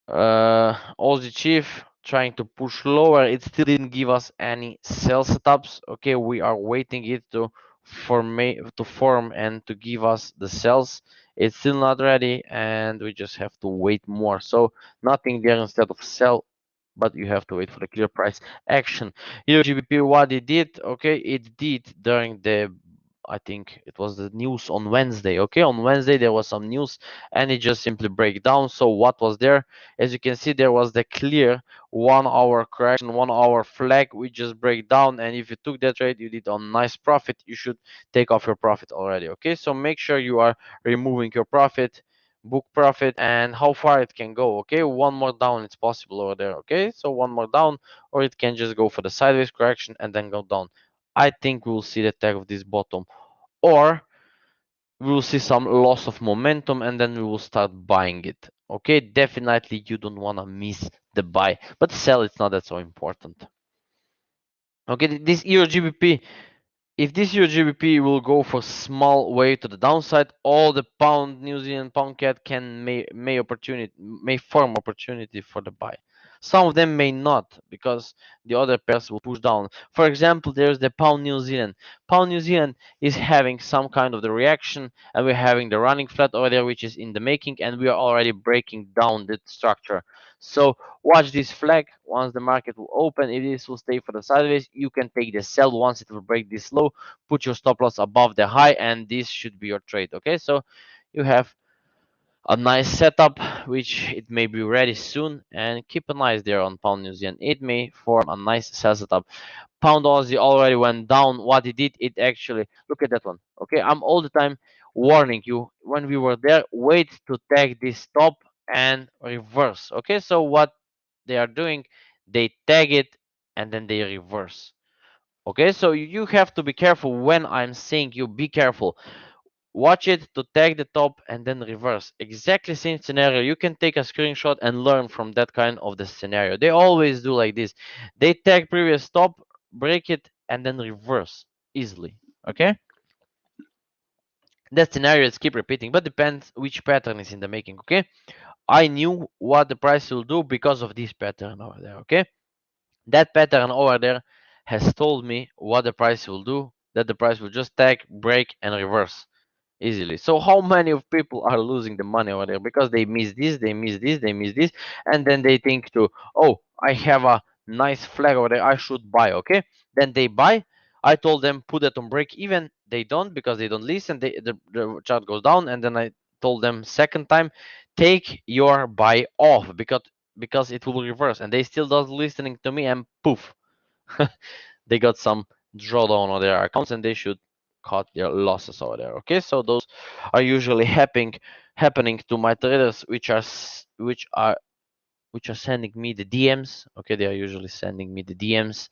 [SPEAKER 1] Aussie Chief trying to push lower. It still didn't give us any sell setups. Okay, we are waiting it to form and to give us the sells. It's still not ready, and we just have to wait more. So nothing there instead of sell, but you have to wait for the clear price action. Euro GBP, what it did? Okay, it did during the I think it was the news on Wednesday. Okay, on Wednesday there was some news and it just simply break down. So what was there? As you can see, there was the clear 1 hour correction, 1 hour flag. We just break down, and if you took that trade, you did a nice profit. You should take off your profit already. Okay, so make sure you are removing your profit, book profit, and how far it can go. Okay, one more down, it's possible over there. Okay, so one more down, or it can just go for the sideways correction and then go down. I think we'll see the tag of this bottom, or we will see some loss of momentum and then we will start buying it. Okay, definitely you don't want to miss the buy, but sell it's not that so important. Okay, this euro GBP, if this year GBP will go for small way to the downside, all the pound, New Zealand pound cat can may form opportunity for the buy. Some of them may not because the other pairs will push down. For example, there's the pound New Zealand. Pound New Zealand is having some kind of the reaction, and we're having the running flat over there, which is in the making, and we are already breaking down the structure. So watch this flag. Once the market will open, if this will stay for the sideways, you can take the sell. Once it will break this low, put your stop loss above the high, and this should be your trade. Okay, so you have a nice setup, which it may be ready soon, and keep an eye there on pound New Zealand. It may form a nice sell setup. Pound Aussie already went down. What it did, it actually, look at that one. Okay, I'm all the time warning you when we were there, wait to take this stop and reverse. Okay, so what they are doing, they tag it and then they reverse. Okay, so you have to be careful when I'm saying you be careful. Watch it to tag the top and then reverse. Exactly same scenario. You can take a screenshot and learn from that kind of the scenario. They always do like this. They tag previous stop, break it, and then reverse easily. Okay? That scenario is keep repeating, but depends which pattern is in the making. Okay? I knew what the price will do because of this pattern over there. Okay? That pattern over there has told me what the price will do, that the price will just tag, break, and reverse easily. So how many of people are losing the money over there because they miss this, they miss this, they miss this, and then they think to, oh, I have a nice flag over there, I should buy. Okay, then they buy. I told them put it on break even. They don't because they don't listen. The chart goes down, and then I told them second time, take your buy off because it will reverse, and they still not listening to me, and poof, they got some drawdown on their accounts and they should cut their losses over there. Okay, so those are usually happening to my traders, which are sending me the DMs. Okay, they are usually sending me the DMs.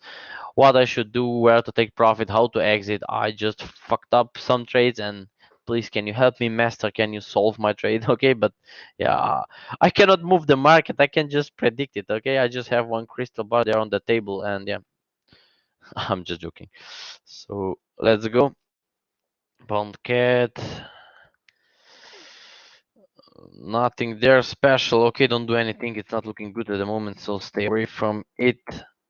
[SPEAKER 1] What I should do, where to take profit, how to exit. I just fucked up some trades and please can you help me, master, can you solve my trade? Okay, but yeah, I cannot move the market, I can just predict it. Okay, I just have one crystal ball there on the table, and yeah, I'm just joking. So let's go. Pound cat. Nothing there special. Okay, don't do anything. It's not looking good at the moment, so stay away from it.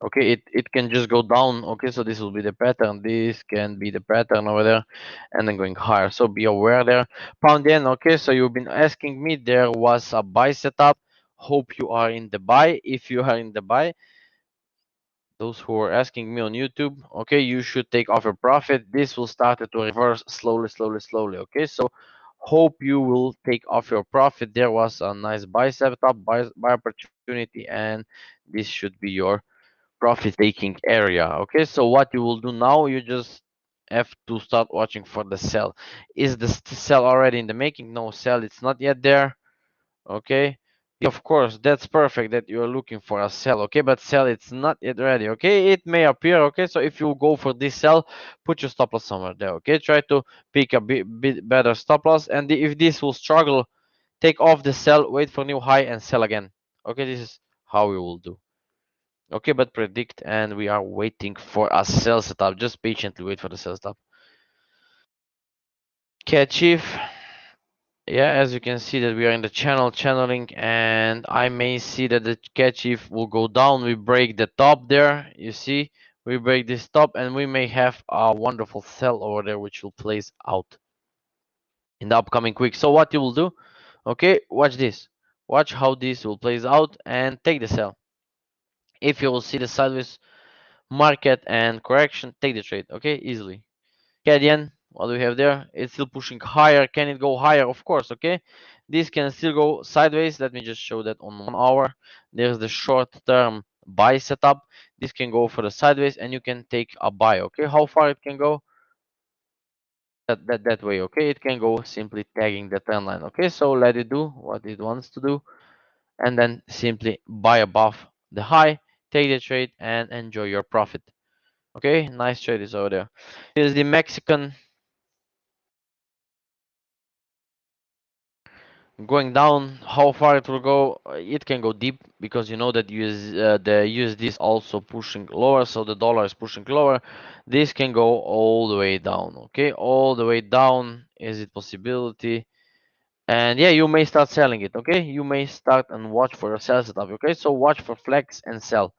[SPEAKER 1] Okay, it can just go down. Okay, so this will be the pattern. This can be the pattern over there, and then going higher. So be aware there. Pound yen. Okay, so you've been asking me. There was a buy setup. Hope you are in the buy. If you are in the buy, those who are asking me on YouTube, okay, you should take off your profit. This will start to reverse slowly, slowly, slowly. Okay, so hope you will take off your profit. There was a nice buy setup, buy opportunity, and this should be your profit taking area. Okay, so what you will do now, you just have to start watching for the sell. Is the sell already in the making? No, sell, it's not yet there. Okay, of course, that's perfect that you're looking for a sell. Okay, but sell, it's not yet ready. Okay, it may appear. Okay, so if you go for this sell, put your stop loss somewhere there. Okay, try to pick a bit better stop loss, and if this will struggle, take off the sell, wait for new high, and sell again. Okay, this is how we will do. Okay, but predict, and we are waiting for a sell setup. Just patiently wait for the sell setup. Catch if. Yeah, as you can see that we are in the channeling, and I may see that the catch if will go down. We break the top there, you see, we break this top, and we may have a wonderful sell over there which will place out in the upcoming week. So what you will do, okay, watch this, watch how this will plays out and take the sell. If you will see the sideways market and correction, take the trade. Okay, easily. Canadian, what do we have there? It's still pushing higher. Can it go higher? Of course, okay. This can still go sideways. Let me just show that on 1 hour. There's the short term buy setup. This can go for the sideways and you can take a buy, okay. How far it can go? That way, okay. It can go simply tagging the trend line, okay. So let it do what it wants to do and then simply buy above the high, take the trade and enjoy your profit. Okay, nice trade is over there. Here's the Mexican. Going down, how far it will go? It can go deep because you know that the USD is also pushing lower, so the dollar is pushing lower. This can go all the way down. Okay, all the way down is it possibility. And yeah, you may start selling it. Okay, you may start and watch for a sell setup. Okay, so watch for flex and sell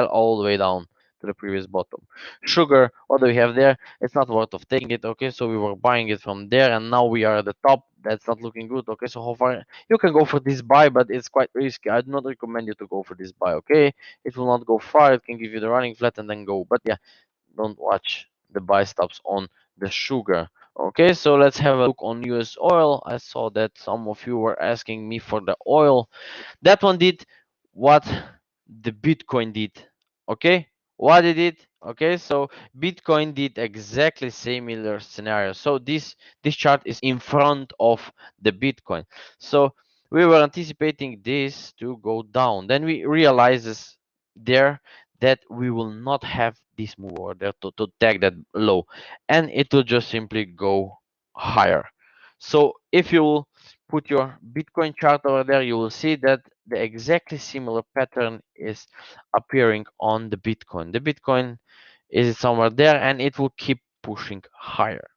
[SPEAKER 1] all the way down to the previous bottom. Sugar, what do we have there? It's not worth of taking it. Okay, so we were buying it from there and now we are at the top. That's not looking good. Okay, so how far you can go for this buy, but it's quite risky. I do not recommend you to go for this buy. Okay, it will not go far. It can give you the running flat and then go, but yeah, don't watch the buy stops on the sugar. Okay, so let's have a look on US oil. I saw that some of you were asking me for the oil. That one did what the Bitcoin did. Okay, what did it? Okay, so Bitcoin did exactly similar scenario. So this chart is in front of the Bitcoin. So we were anticipating this to go down. Then we realizes there that we will not have this move over there to tag that low, and it will just simply go higher. So if you put your Bitcoin chart over there, you will see that the exactly similar pattern is appearing on the Bitcoin. The Bitcoin is somewhere there and it will keep pushing higher.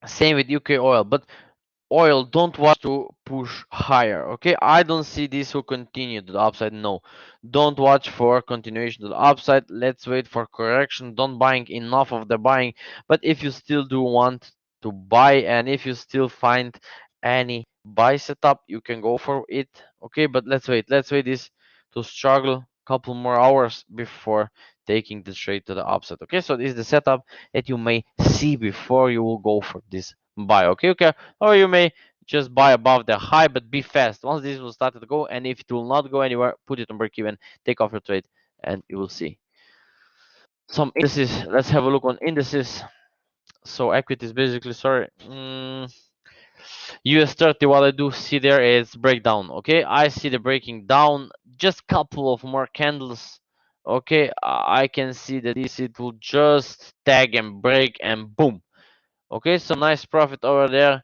[SPEAKER 1] Same with UK oil, but oil don't want to push higher. Okay, I don't see this will continue to the upside. No, don't watch for continuation to the upside. Let's wait for correction. Don't buying enough of the buying, but if you still do want to buy and if you still find any buy setup, you can go for it. Okay, but let's wait this to struggle couple more hours before taking the trade to the upside. Okay, so this is the setup that you may see before you will go for this buy. Okay, or you may just buy above the high, but be fast. Once this will start to go, and if it will not go anywhere, put it on break even, take off your trade, and you will see. Some indices, let's have a look on indices. So equities basically, sorry. US 30, what I do see there is breakdown. Okay, I see the breaking down, just couple of more candles. Okay, I can see that this it will just tag and break and boom. Okay, so nice profit over there.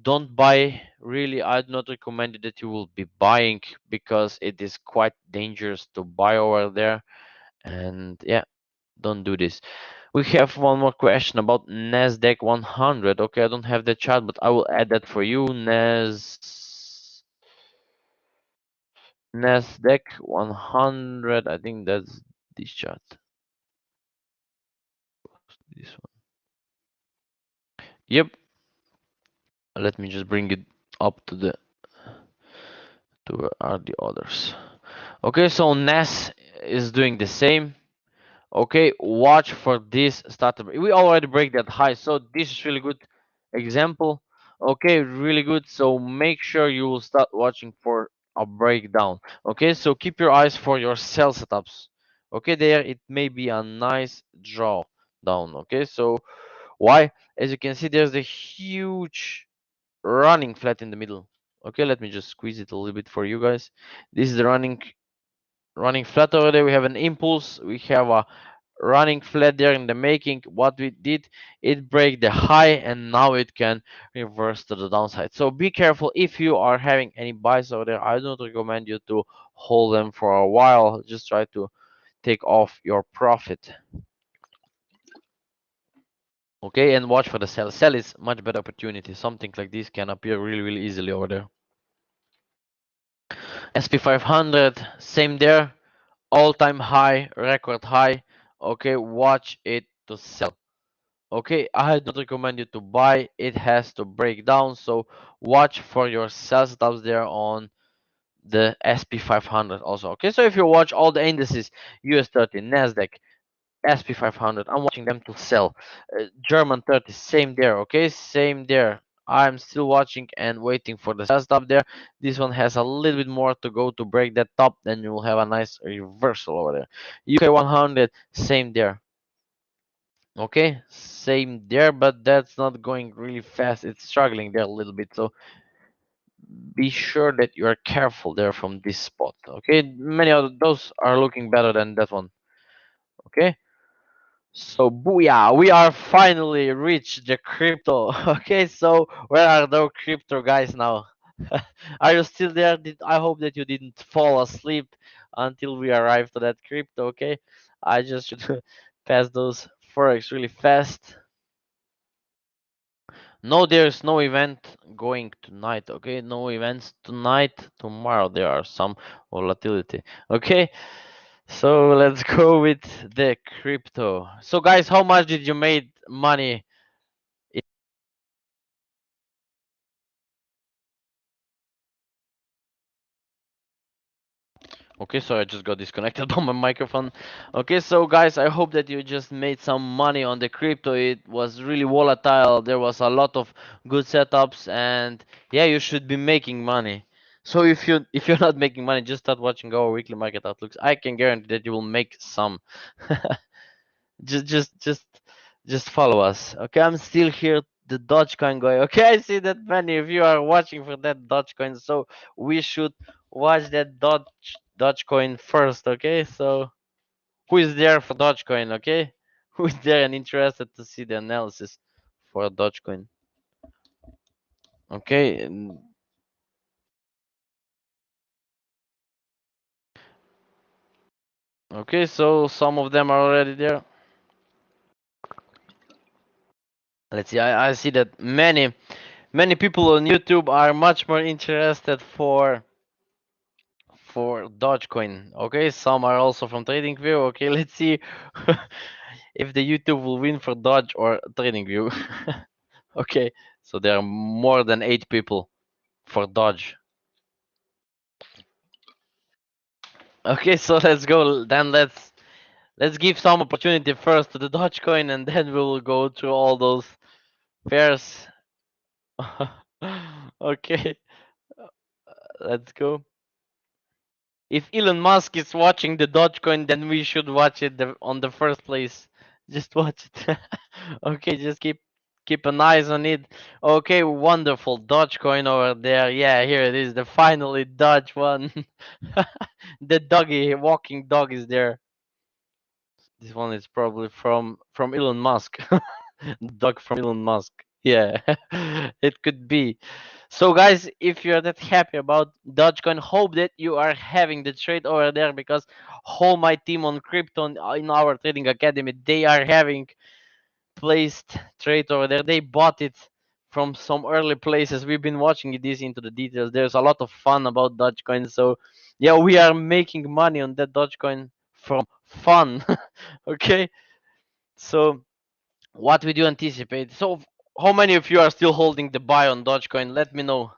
[SPEAKER 1] Don't buy, really. I do not recommend it that you will be buying because it is quite dangerous to buy over there, and yeah, don't do this. We have one more question about Nasdaq 100. Okay, I don't have the chart, but I will add that for you. Nasdaq 100, I think that's this chart, this one. Yep, let me just bring it up to where are the others. Okay, so NAS is doing the same. Okay, watch for this starter. We already break that high, so this is really good example. Okay, really good. So make sure you will start watching for a breakdown. Okay, so keep your eyes for your sell setups. Okay, there it may be a nice draw down. Okay, so why? As you can see, there's a huge running flat in the middle. Okay, let me just squeeze it a little bit for you guys. This is the running flat over there. We have an impulse. We have a running flat there in the making. What we did, it break the high and now it can reverse to the downside. So be careful if you are having any buys over there. I don't recommend you to hold them for a while. Just try to take off your profit. Okay, and watch for the sell. Sell is much better opportunity. Something like this can appear really easily over there. SP 500, same there, all-time high, record high. Okay, watch it to sell. Okay, I don't recommend you to buy. It has to break down, so watch for your sell stops there on the SP 500 also. Okay, so if you watch all the indices, US 30, Nasdaq, SP 500, I'm watching them to sell. German 30, same there. Okay, same there. I'm still watching and waiting for the sell stop there. This one has a little bit more to go to break that top, then you will have a nice reversal over there. UK 100, same there. Okay, same there, but that's not going really fast. It's struggling there a little bit, so be sure that you are careful there from this spot. Okay, many of those are looking better than that one. Okay, So booyah, we are finally reached the crypto. Okay, so where are those crypto guys now? Are you still there? I hope that you didn't fall asleep until we arrived to that crypto. Okay, I just should pass those forex really fast. No, there's no event going tonight. Okay, no events tonight. Tomorrow there are some volatility. Okay, so let's go with the crypto. So guys, how much did you made money? Okay, so I just got disconnected on my microphone. Okay, so guys, I hope that you just made some money on the crypto. It was really volatile. There was a lot of good setups, and yeah, you should be making money. So if you're not making money, just start watching our weekly market outlooks. I can guarantee that you will make some. just just just just follow us. Okay, I'm still here, the Dogecoin guy. Okay, I see that many of you are watching for that Dogecoin, so we should watch that Dogecoin first. Okay, so who is there for Dogecoin? Okay, who is there and interested to see the analysis for Dogecoin? Okay, okay, so some of them are already there. Let's see. I see that many people on YouTube are much more interested for Dogecoin. Okay, some are also from TradingView. Okay, let's see if the YouTube will win for Doge or TradingView. Okay, so there are more than 8 people for Doge. Okay, so let's go. Then let's give some opportunity first to the Dogecoin, and then we will go through all those pairs. Okay, let's go. If Elon Musk is watching the Dogecoin, then we should watch it on the first place. Just watch it. Okay, just keep an eyes on it. Okay, wonderful Dogecoin over there. Yeah, here it is. The finally Doge one. The doggy walking dog is there. This one is probably from Elon Musk. Dog from Elon Musk. Yeah, it could be. So, guys, if you're that happy about Dogecoin, hope that you are having the trade over there because whole my team on crypto in our trading academy, they are having placed trade over there. They bought it from some early places. We've been watching this into the details. There's a lot of fun about Dogecoin. So, yeah, we are making money on that Dogecoin from fun. Okay, so what we do anticipate. So, how many of you are still holding the buy on Dogecoin? Let me know.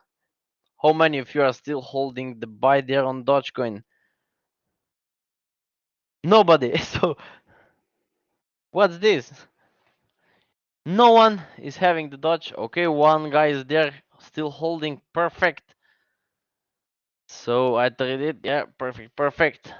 [SPEAKER 1] How many of you are still holding the buy there on Dogecoin? Nobody. So, what's this? No one is having the Doge. Okay, one guy is there still holding. Perfect. So, I traded. Yeah, perfect, perfect.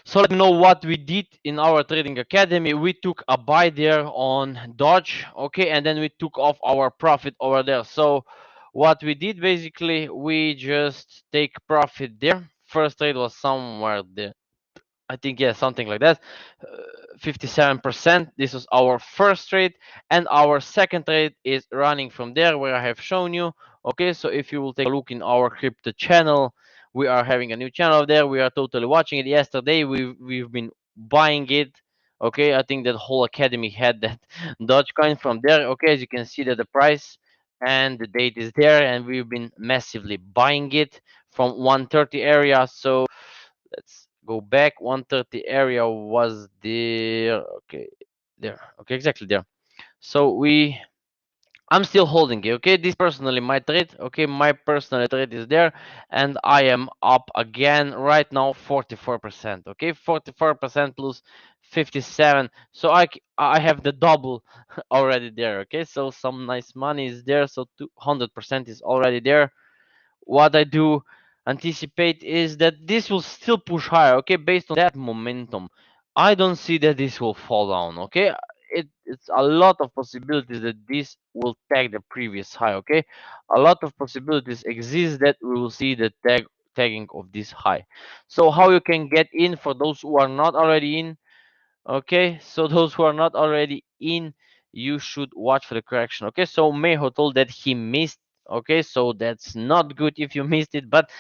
[SPEAKER 1] So let me know what we did in our trading academy. We took a buy there on Dodge, okay, and then we took off our profit over there. So what we did basically, we just take profit there. First trade was somewhere there. I think yeah, something like that. 57%. This was our first trade, and our second trade is running from there where I have shown you. Okay, so if you will take a look in our crypto channel, we are having a new channel there. We are totally watching it. Yesterday we've been buying it. Okay, I think that whole academy had that Dogecoin from there. Okay, as you can see that the price and the date is there, and we've been massively buying it from 130 area. So let's go back. 130 area was there. Okay, there. Okay, exactly there. So I'm still holding it. Okay, this personally my trade. Okay, my personal trade is there, and I am up again right now 44%. Okay, 44% plus 57. So I have the double already there. Okay, so some nice money is there. So 200% is already there. What I do anticipate is that this will still push higher, okay, based on that momentum. I don't see that this will fall down, okay? It's a lot of possibilities that this will tag the previous high, okay? A lot of possibilities exist that we will see the tagging of this high. So how you can get in for those who are not already in? Okay, so those who are not already in, you should watch for the correction. Okay, so Meho told that he missed. Okay, so that's not good if you missed it, but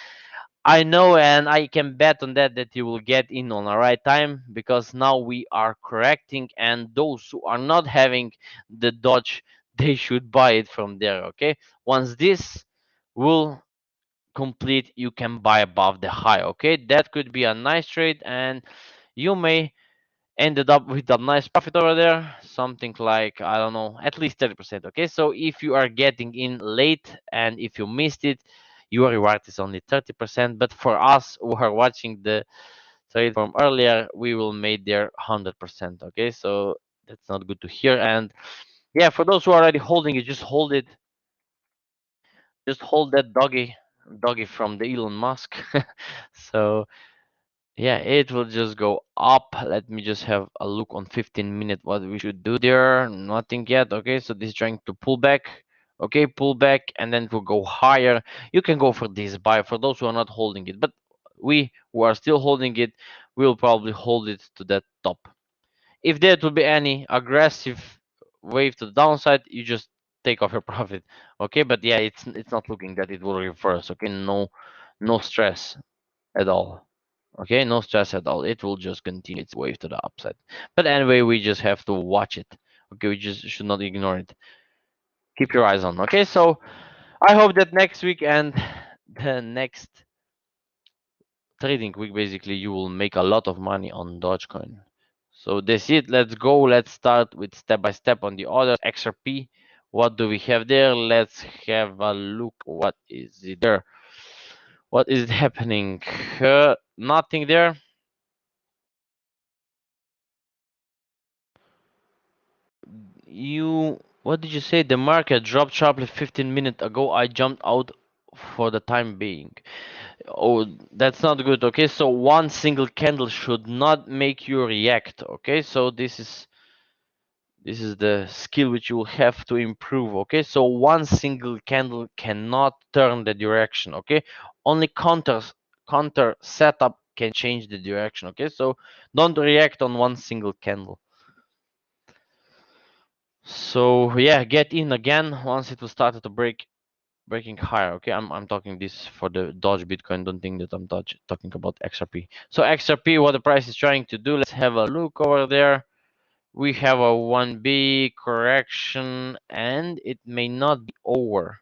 [SPEAKER 1] I know and I can bet on that you will get in on the right time, because now we are correcting, and those who are not having the dodge, they should buy it from there. Okay, once this will complete, you can buy above the high. Okay, that could be a nice trade, and you may ended up with a nice profit over there, something like, I don't know, at least 30%. Okay, so if you are getting in late and if you missed it, your reward is only 30%. But for us who are watching the trade from earlier, we will make there 100%. Okay, so that's not good to hear. And yeah, for those who are already holding it, just hold it, just hold that doggy from the Elon Musk. So yeah, it will just go up. Let me just have a look on 15-minute what we should do there. Nothing yet. Okay, so this is trying to pull back. Okay, pull back, and then it will go higher. You can go for this buy for those who are not holding it, but we who are still holding it will probably hold it to that top. If there will be any aggressive wave to the downside, you just take off your profit. Okay, but yeah, it's not looking that it will reverse. Okay, no stress at all. Okay, no stress at all. It will just continue its wave to the upside. But anyway, we just have to watch it. Okay, we just should not ignore it. Keep your eyes on. Okay, so I hope that next week and the next trading week, basically, you will make a lot of money on Dogecoin. So that's it. Let's go. Let's start with step by step on the others. XRP. What do we have there? Let's have a look. What is it there? What is happening? Nothing there. You, what did you say? The market dropped sharply 15 minutes ago. I jumped out for the time being. Oh, that's not good. Okay, so one single candle should not make you react. Okay, so this is the skill which you will have to improve. Okay, so one single candle cannot turn the direction. Okay, only counter setup can change the direction. Okay, so don't react on one single candle. So yeah, get in again once it will start to breaking higher. Okay, I'm talking this for the Doge Bitcoin. Don't think that I'm talking about XRP. So XRP, what the price is trying to do, let's have a look over there. We have a 1B correction, and it may not be over.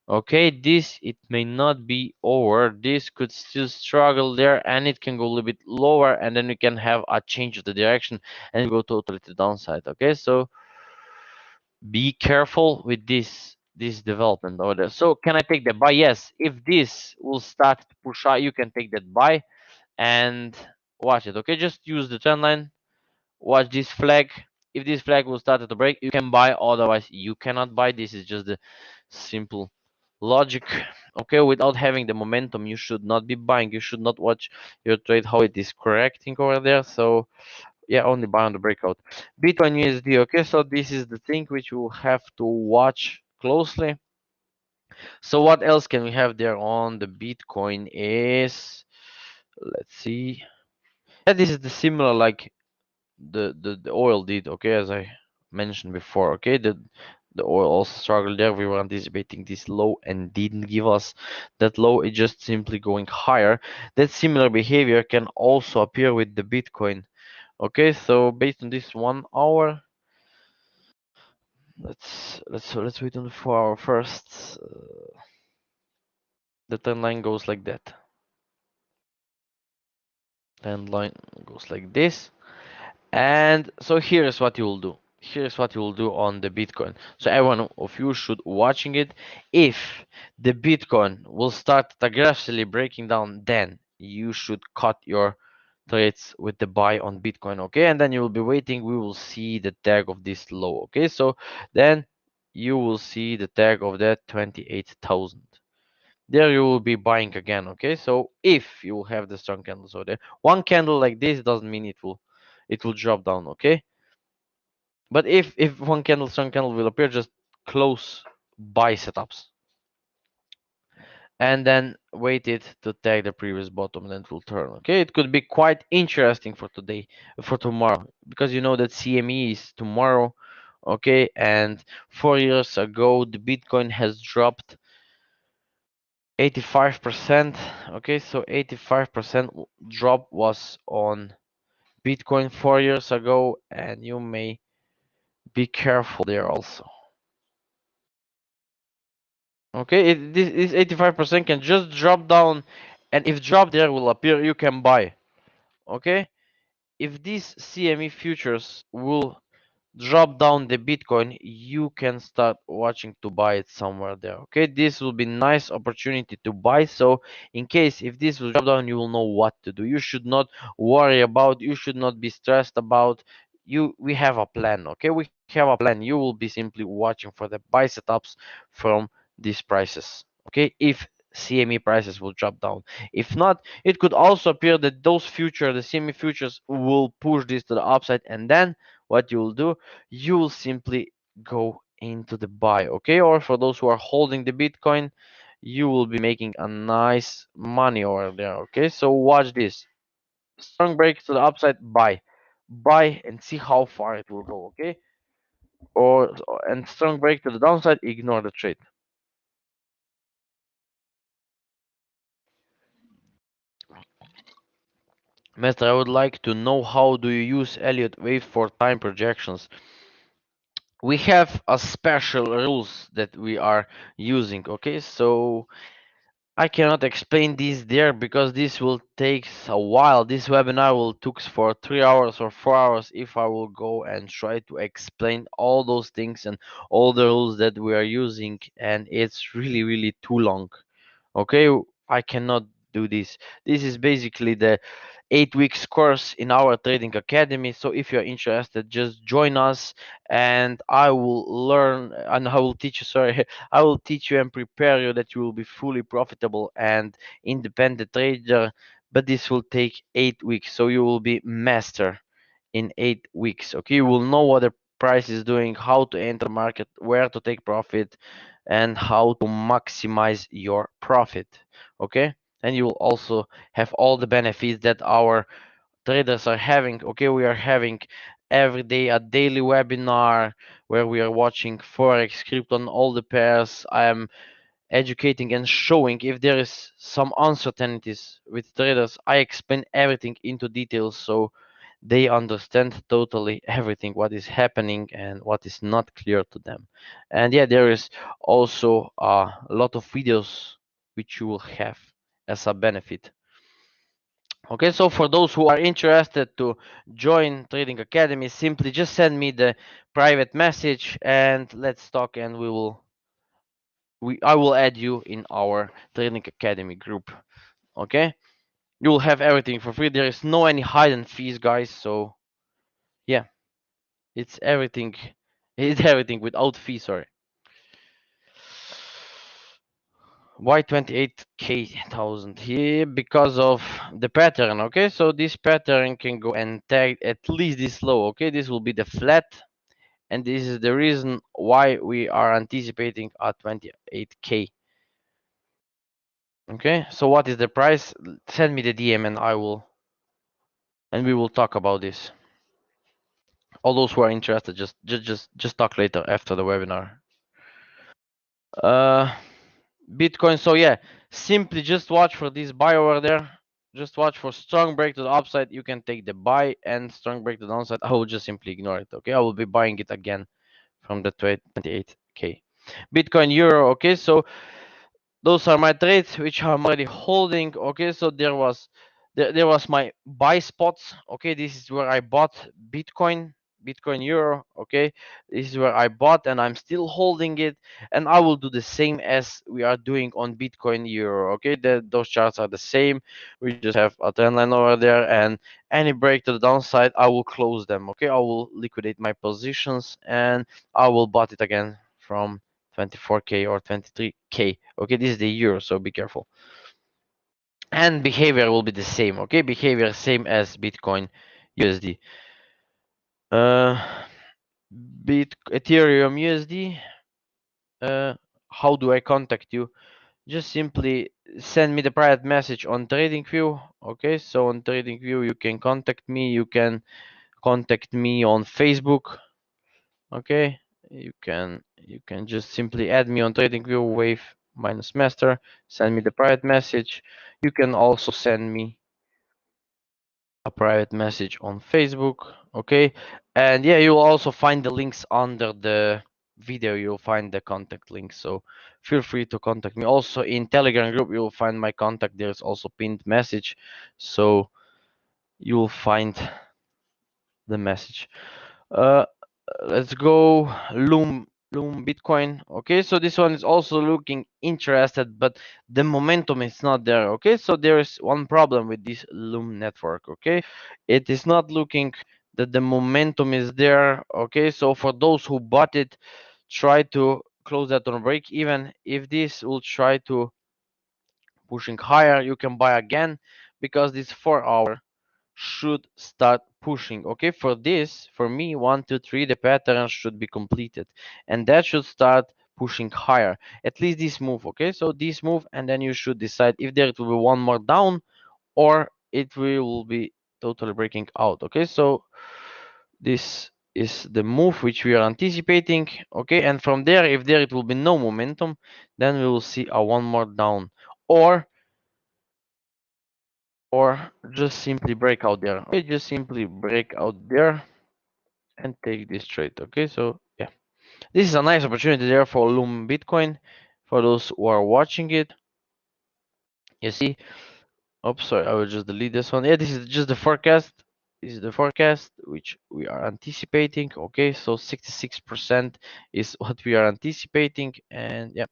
[SPEAKER 1] Okay, this, it may not be over. This could still struggle there, and it can go a little bit lower, and then we can have a change of the direction and go totally to the downside. Okay, so be careful with this development over there. So can I take the buy? Yes. If this will start to push out, you can take that buy and watch it. Okay, just use the trend line. Watch this flag. If this flag will start to break, you can buy. Otherwise, you cannot buy. This is just the simple logic. Okay, without having the momentum, you should not be buying. You should not watch your trade how it is correcting over there. So yeah, only buy on the breakout. Bitcoin USD. Okay, so this is the thing which we'll have to watch closely. So what else can we have there on the Bitcoin is, let's see. Yeah, this is the similar like the oil did. Okay, as I mentioned before. Okay, the oil also struggled there. We were anticipating this low and didn't give us that low. It's just simply going higher. That similar behavior can also appear with the Bitcoin. Okay, so based on this 1 hour, let's wait on the 4 hour first. The trend line goes like that. Trend line goes like this. And so here is what you will do. Here's what you will do on the Bitcoin. So everyone of you should watching it. If the Bitcoin will start aggressively breaking down, then you should cut your trades with the buy on Bitcoin. Okay, and then you will be waiting. We will see the tag of this low. Okay, so then you will see the tag of that 28,000. There you will be buying again. Okay, so if you have the strong candles over there, one candle like this doesn't mean it will drop down. Okay, but if one candle strong candle will appear, just close buy setups. and then wait it to take the previous bottom, then it will turn. Okay, it could be quite interesting for today, for tomorrow, because you know that CME is tomorrow. Okay, and 4 years ago the Bitcoin has dropped 85%. Okay, so 85% drop was on Bitcoin 4 years ago, and you may be careful there also. Okay, this 85% can just drop down, and if drop there will appear, you can buy. Okay, if these CME futures will drop down the Bitcoin, you can start watching to buy it somewhere there. Okay, this will be nice opportunity to buy. So in case if this will drop down, you will know what to do. You should not worry about, you should not be stressed about. We have a plan. Okay, we have a plan. You will be simply watching for the buy setups from these prices. Okay, if CME prices will drop down. If not, it could also appear that those future, the CME futures, will push this to the upside, and then what you will do, you will simply go into the buy. Okay, or for those who are holding the Bitcoin, you will be making a nice money over there. Okay, so watch this. Strong break to the upside, buy and see how far it will go. Okay, or and strong break to the downside, ignore the trade. Master, I would like to know, how do you use Elliott wave for time projections? We have a special rules that we are using. Okay, so I cannot explain this there because this will take a while. This webinar will take for 3 hours or 4 hours if I will go and try to explain all those things and all the rules that we are using, and it's really too long. Okay, I cannot do this. This is basically the 8 weeks course in our trading academy. So if you're interested, just join us, and I will learn and I will teach you. Sorry, I will teach you and prepare you that you will be fully profitable and independent trader. But this will take 8 weeks, so you will be master in 8 weeks. Okay, you will know what the price is doing, how to enter market, where to take profit, and how to maximize your profit. Okay, and you will also have all the benefits that our traders are having. Okay, we are having every day a daily webinar where we are watching Forex, crypto, and all the pairs. I am educating and showing if there is some uncertainties with traders. I explain everything into details so they understand totally everything what is happening and what is not clear to them. And yeah, there is also a lot of videos which you will have as a benefit. Okay, so for those who are interested to join Trading Academy, simply just send me the private message and let's talk, and I will add you in our Trading Academy group. Okay, you will have everything for free. There is no any hidden fees, guys. So yeah, it's everything. It's everything without fees. Sorry. Why 28k thousand here? Because of the pattern. Okay, so this pattern can go and tag at least this low. Okay, this will be the flat, and this is the reason why we are anticipating a 28k. Okay, so what is the price? Send me the DM and we will talk about this. All those who are interested, just talk later after the webinar. Uh, Bitcoin. So yeah, simply just watch for this buy over there. Just watch for strong break to the upside. You can take the buy, and strong break to the downside, I will just simply ignore it. Okay, I will be buying it again from the 28k. Bitcoin Euro. Okay, so those are my trades which I'm already holding. Okay, so there was my buy spots. Okay, this is where I bought Bitcoin Euro. Okay, this is where I bought, and I'm still holding it, and I will do the same as we are doing on Bitcoin Euro. Okay, those charts are the same. We just have a trend line over there, and any break to the downside, I will close them. Okay, I will liquidate my positions, and I will bought it again from 24k or 23k. Okay, this is the euro, so be careful. And behavior will be the same. Okay, behavior same as Bitcoin USD. Ethereum USD. How do I contact you? just simply send me the private message on TradingView. Okay, so on TradingView you can contact me. You can contact me on Facebook. Okay, you can just simply add me on TradingView Wave minus Master. Send me the private message. You can also send me a private message on Facebook. Okay, and yeah, you'll also find the links under the video. You'll find the contact links, so feel free to contact me. Also in Telegram group you'll find my contact. There's also pinned message, so you'll find the message. uh let's go Loom Bitcoin. Okay, so this one is also looking interested, but the momentum is not there. Okay, so there is one problem with this Loom network. Okay, it is not looking that the momentum is there. Okay, so for those who bought it, try to close that on break even. If this will try to pushing higher, you can buy again, because this 4 hour should start pushing. Okay, for this, for me, 1 2 3, the pattern should be completed, and that should start pushing higher, at least this move. Okay, so this move, and then you should decide if there will be one more down, or it will be totally breaking out. Okay, so this is the move which we are anticipating. Okay, and from there, if there it will be no momentum, then we will see a one more down, or just simply break out there. Okay, just simply break out there and take this trade. Okay, so yeah, this is a nice opportunity there for Loom Bitcoin. For those who are watching it, you see, oops, sorry, I will just delete this one. Yeah, this is just the forecast. This is the forecast which we are anticipating. Okay, so 66% is what we are anticipating, and yeah,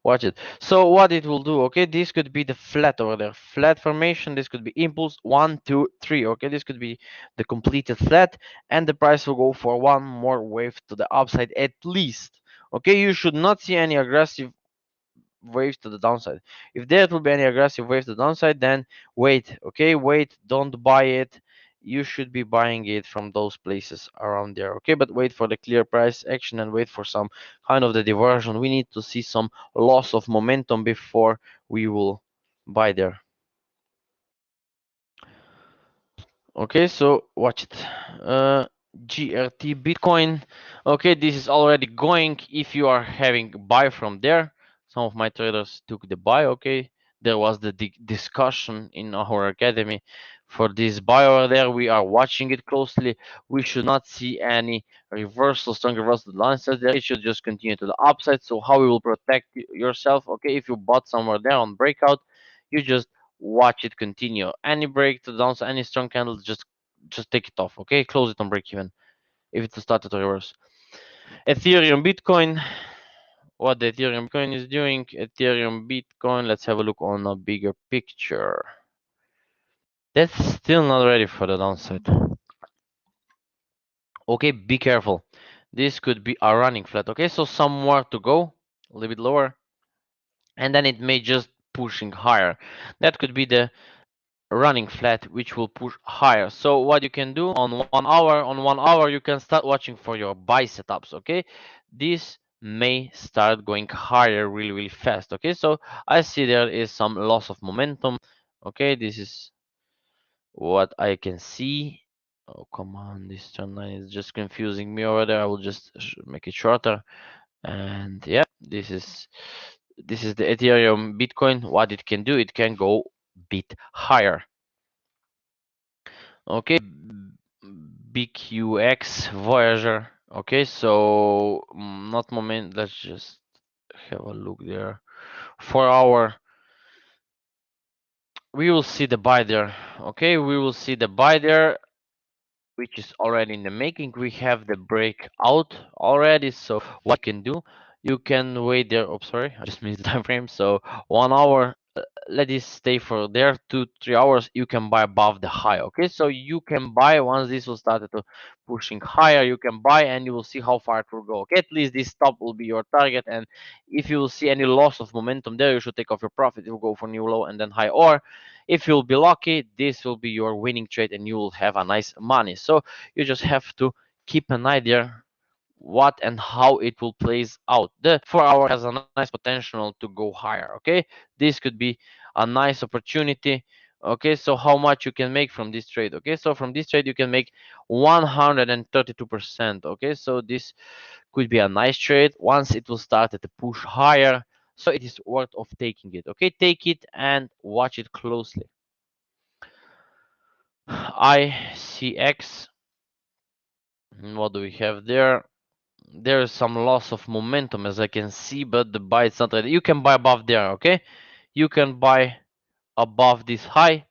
[SPEAKER 1] watch it. So what it will do, okay, this could be the flat over there, flat formation. This could be impulse 1 2 3. Okay, this could be the completed flat, and the price will go for one more wave to the upside at least. Okay, you should not see any aggressive waves to the downside. If there will be any aggressive waves to the downside, then wait. Okay, wait, don't buy it. You should be buying it from those places around there. Okay, but wait for the clear price action and wait for some kind of the diversion. We need to see some loss of momentum before we will buy there. Okay, so watch it. GRT Bitcoin. Okay, this is already going. If you are having buy from there, some of my traders took the buy. Okay, there was the discussion in our academy for this buy over there. We are watching it closely. We should not see any reversal, strong reversal lines there. It should just continue to the upside. So how we will protect yourself? Okay, if you bought somewhere there on breakout, you just watch it continue. Any break to the downside, any strong candle, just take it off. Okay, close it on break even if it started to reverse. Ethereum Bitcoin. What the Ethereum Bitcoin is doing? Ethereum Bitcoin. Let's have a look on a bigger picture. That's still not ready for the downside. Okay, be careful. This could be a running flat. Okay, so somewhere to go, a little bit lower, and then it may just pushing higher. That could be the running flat, which will push higher. So what you can do on 1 hour, you can start watching for your buy setups. Okay, this may start going higher really fast. Okay, so I see there is some loss of momentum. Okay, this is what I can see. Oh, come on, this trend line is just confusing me over there. I will just make it shorter. And yeah, this is the Ethereum Bitcoin. What it can do, it can go bit higher. Okay, BQX Voyager. Okay, so not moment. Let's just have a look there. 4 hour. We will see the buy there. Okay, we will see the buy there, which is already in the making. We have the breakout already. So what you can do, you can wait there. Oh, sorry, I just missed the time frame. So 1 hour. Let this stay for there 2 3 hours. You can buy above the high. Okay, so you can buy once this will start to pushing higher. You can buy and you will see how far it will go. Okay, at least this stop will be your target, and if you will see any loss of momentum there, you should take off your profit. It will go for new low and then high, or if you'll be lucky, this will be your winning trade and you will have a nice money. So you just have to keep an eye there what and how it will plays out. The 4 hour has a nice potential to go higher. Okay, this could be a nice opportunity. Okay, so how much you can make from this trade? Okay, so from this trade you can make 132%. Okay, so this could be a nice trade once it will start at a push higher, so it is worth of taking it. Okay, take it and watch it closely. ICX, what do we have there? There is some loss of momentum as I can see, but the buy is not ready. You can buy above there. Okay, you can buy above this high,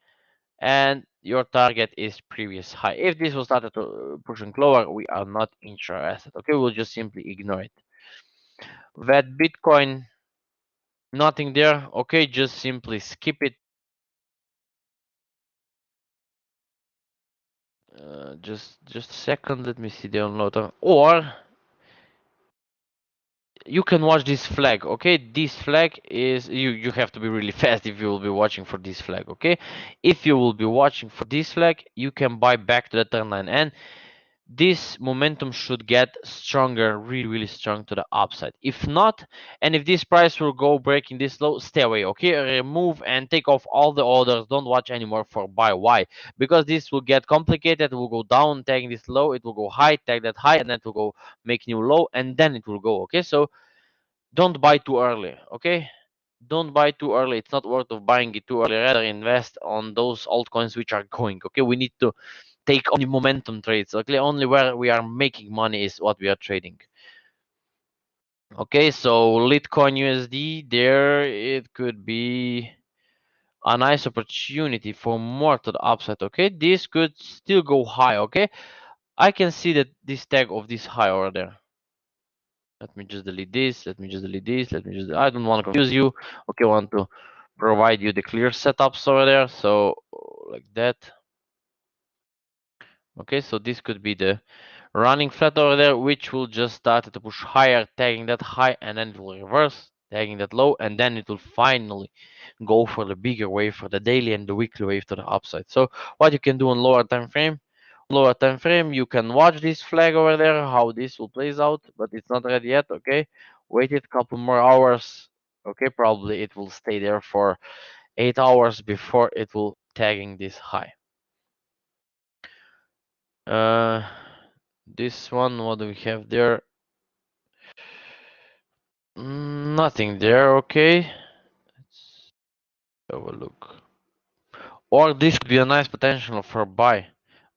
[SPEAKER 1] and your target is previous high. If this will start to pushing lower, we are not interested. Okay, we'll just simply ignore it. That Bitcoin, nothing there. Okay, just simply skip it. Just a second, let me see the unloader. Or you can watch this flag. Okay, this flag is, you have to be really fast if you will be watching for this flag. Okay, if you will be watching for this flag, you can buy back to the trend line, and this momentum should get stronger, really strong to the upside. If not, and if this price will go breaking this low, stay away. Okay, remove and take off all the orders. Don't watch anymore for buy. Why? Because this will get complicated. It will go down, tagging this low, it will go high, tag that high, and then it will go make new low, and then it will go. Okay, so don't buy too early. Okay, don't buy too early. It's not worth of buying it too early. Rather invest on those altcoins which are going. Okay, we need to take only momentum trades. Okay, only where we are making money is what we are trading. Okay, so Litecoin USD, there it could be a nice opportunity for more to the upside. Okay, this could still go high. Okay, I can see that this tag of this high over there. Let me just delete this. Let me just delete this. Let me just. I don't want to confuse you. Okay, I want to provide you the clear setups over there. So like that. Okay, so this could be the running flat over there, which will just start to push higher, tagging that high, and then it will reverse, tagging that low, and then it will finally go for the bigger wave for the daily and the weekly wave to the upside. So what you can do on lower time frame, you can watch this flag over there, how this will plays out, but it's not ready yet. Okay, wait it a couple more hours. Okay, probably it will stay there for 8 hours before it will tagging this high. Uh, this one, what do we have there? Nothing there. Okay, let's have a look. Or this could be a nice potential for buy.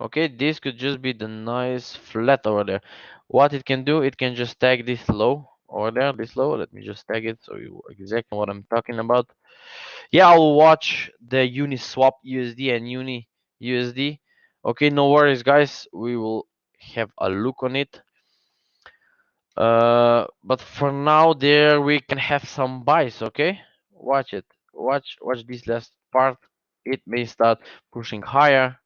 [SPEAKER 1] Okay, this could just be the nice flat over there. What it can do, it can just tag this low over there, this low. Let me just tag it so you exactly what I'm talking about. Yeah, I'll watch the Uniswap USD and Uni USD. Okay, no worries, guys. We will have a look on it. But for now, there we can have some buys. Okay, watch it. Watch this last part. It may start pushing higher.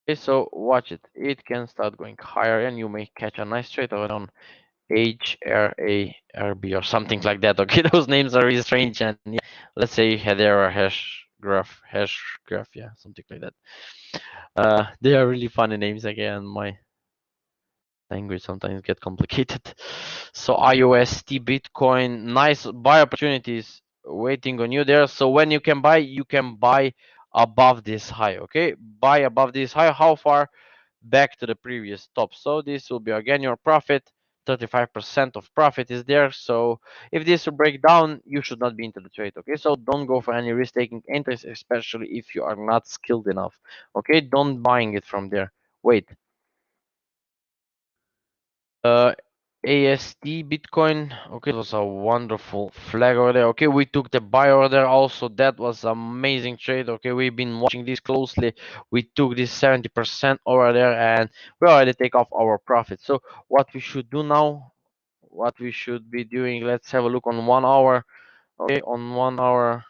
[SPEAKER 1] Okay, so watch it. It can start going higher, and you may catch a nice trade over on HRARB or something like that. Okay, those names are really strange, and yeah, let's say header or hash graph, yeah, something like that. They are really funny names again. My language sometimes get complicated. So IOST Bitcoin, nice buy opportunities waiting on you there. So when you can buy above this high. Okay, buy above this high. How far? Back to the previous top. So this will be again your profit. 35% of profit is there. So if this will break down, you should not be into the trade. Okay, so don't go for any risk taking entries, especially if you are not skilled enough. Okay, don't buying it from there. Wait, uh, AST Bitcoin. Okay, it was a wonderful flag over there. Okay, we took the buy over there also. That was amazing trade. Okay, we've been watching this closely. We took this 70% over there, and we already take off our profit. So what we should do now, what we should be doing, let's have a look on 1 hour. Okay, on 1 hour.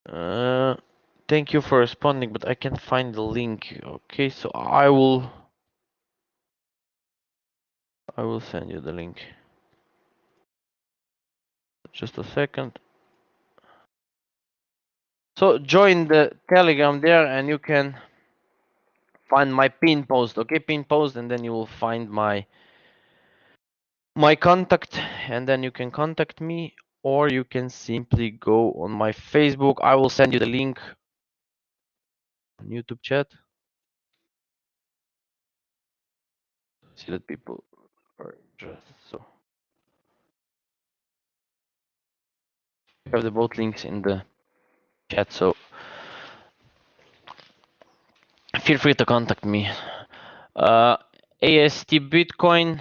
[SPEAKER 1] Uh, thank you for responding, but I can't find the link. Okay, so I will send you the link. Just a second. So join the Telegram there, and you can find my pin post, okay, pin post, and then you will find my contact, and then you can contact me, or you can simply go on my Facebook. I will send you the link on YouTube chat. See that people are just so I have the both links in the chat, so feel free to contact me. Uh, AST Bitcoin,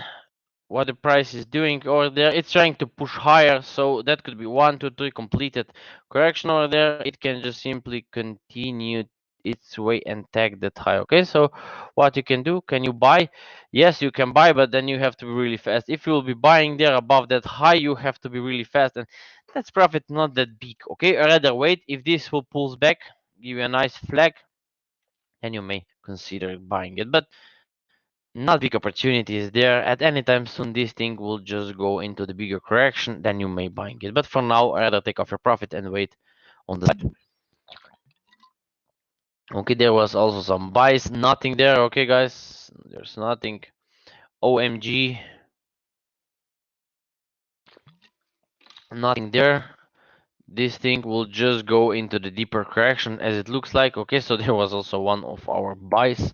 [SPEAKER 1] what the price is doing over there, it's trying to push higher, so that could be 1 2 3 completed correction over there. It can just simply continue its way and tag that high. Okay, so what you can do, can you buy? Yes, you can buy, but then you have to be really fast. If you will be buying there above that high, you have to be really fast, and that's profit not that big. Okay, rather wait. If this will pulls back, give you a nice flag, then you may consider buying it, but not big opportunities there. At any time soon, this thing will just go into the bigger correction, then you may buying it. But for now, I rather take off your profit and wait on the side. Okay, there was also some buys, nothing there. Okay, guys, there's nothing. OMG, nothing there. This thing will just go into the deeper correction as it looks like. Okay, so there was also one of our buys.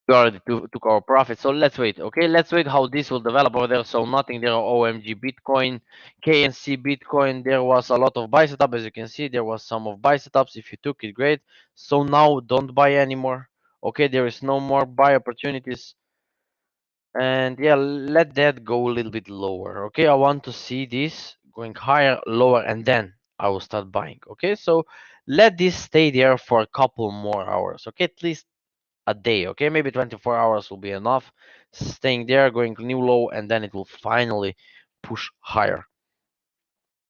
[SPEAKER 1] We already took our profit. So let's wait. Okay, let's wait how this will develop over there. So nothing there. OMG Bitcoin, KNC Bitcoin. There was a lot of buy setup, as you can see. There was some of buy setups. If you took it, great. So now don't buy anymore. Okay, there is no more buy opportunities. And yeah, let that go a little bit lower. Okay, I want to see this going higher, lower, and then I will start buying. Okay, so let this stay there for a couple more hours. Okay, at least a day. Okay, maybe 24 hours will be enough. Staying there, going new low, and then it will finally push higher.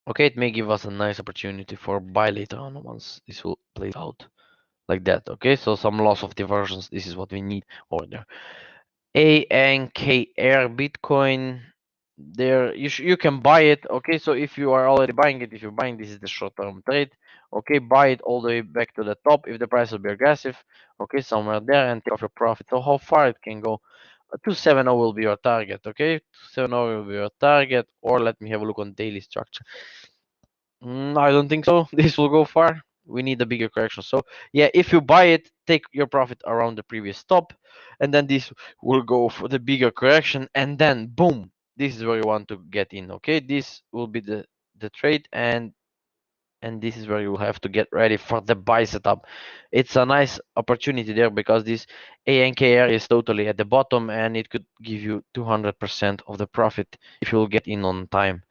[SPEAKER 1] Okay, it may give us a nice opportunity for buy later on once this will play out like that. Okay, so some loss of diversions. This is what we need over there. ANKR Bitcoin. There, you can buy it. Okay, so if you are already buying it, if you're buying, this is the short-term trade. Okay, buy it all the way back to the top if the price will be aggressive. Okay, somewhere there and take off your profit. So how far it can go? 270 will be your target. Okay, 270 will be your target. Or let me have a look on daily structure. I don't think so. This will go far. We need a bigger correction. So yeah, if you buy it, take your profit around the previous stop, and then this will go for the bigger correction, and then boom, this is where you want to get in. Okay, this will be the trade, and this is where you have to get ready for the buy setup. It's a nice opportunity there because this ANKR is totally at the bottom, and it could give you 200% of the profit if you'll get in on time.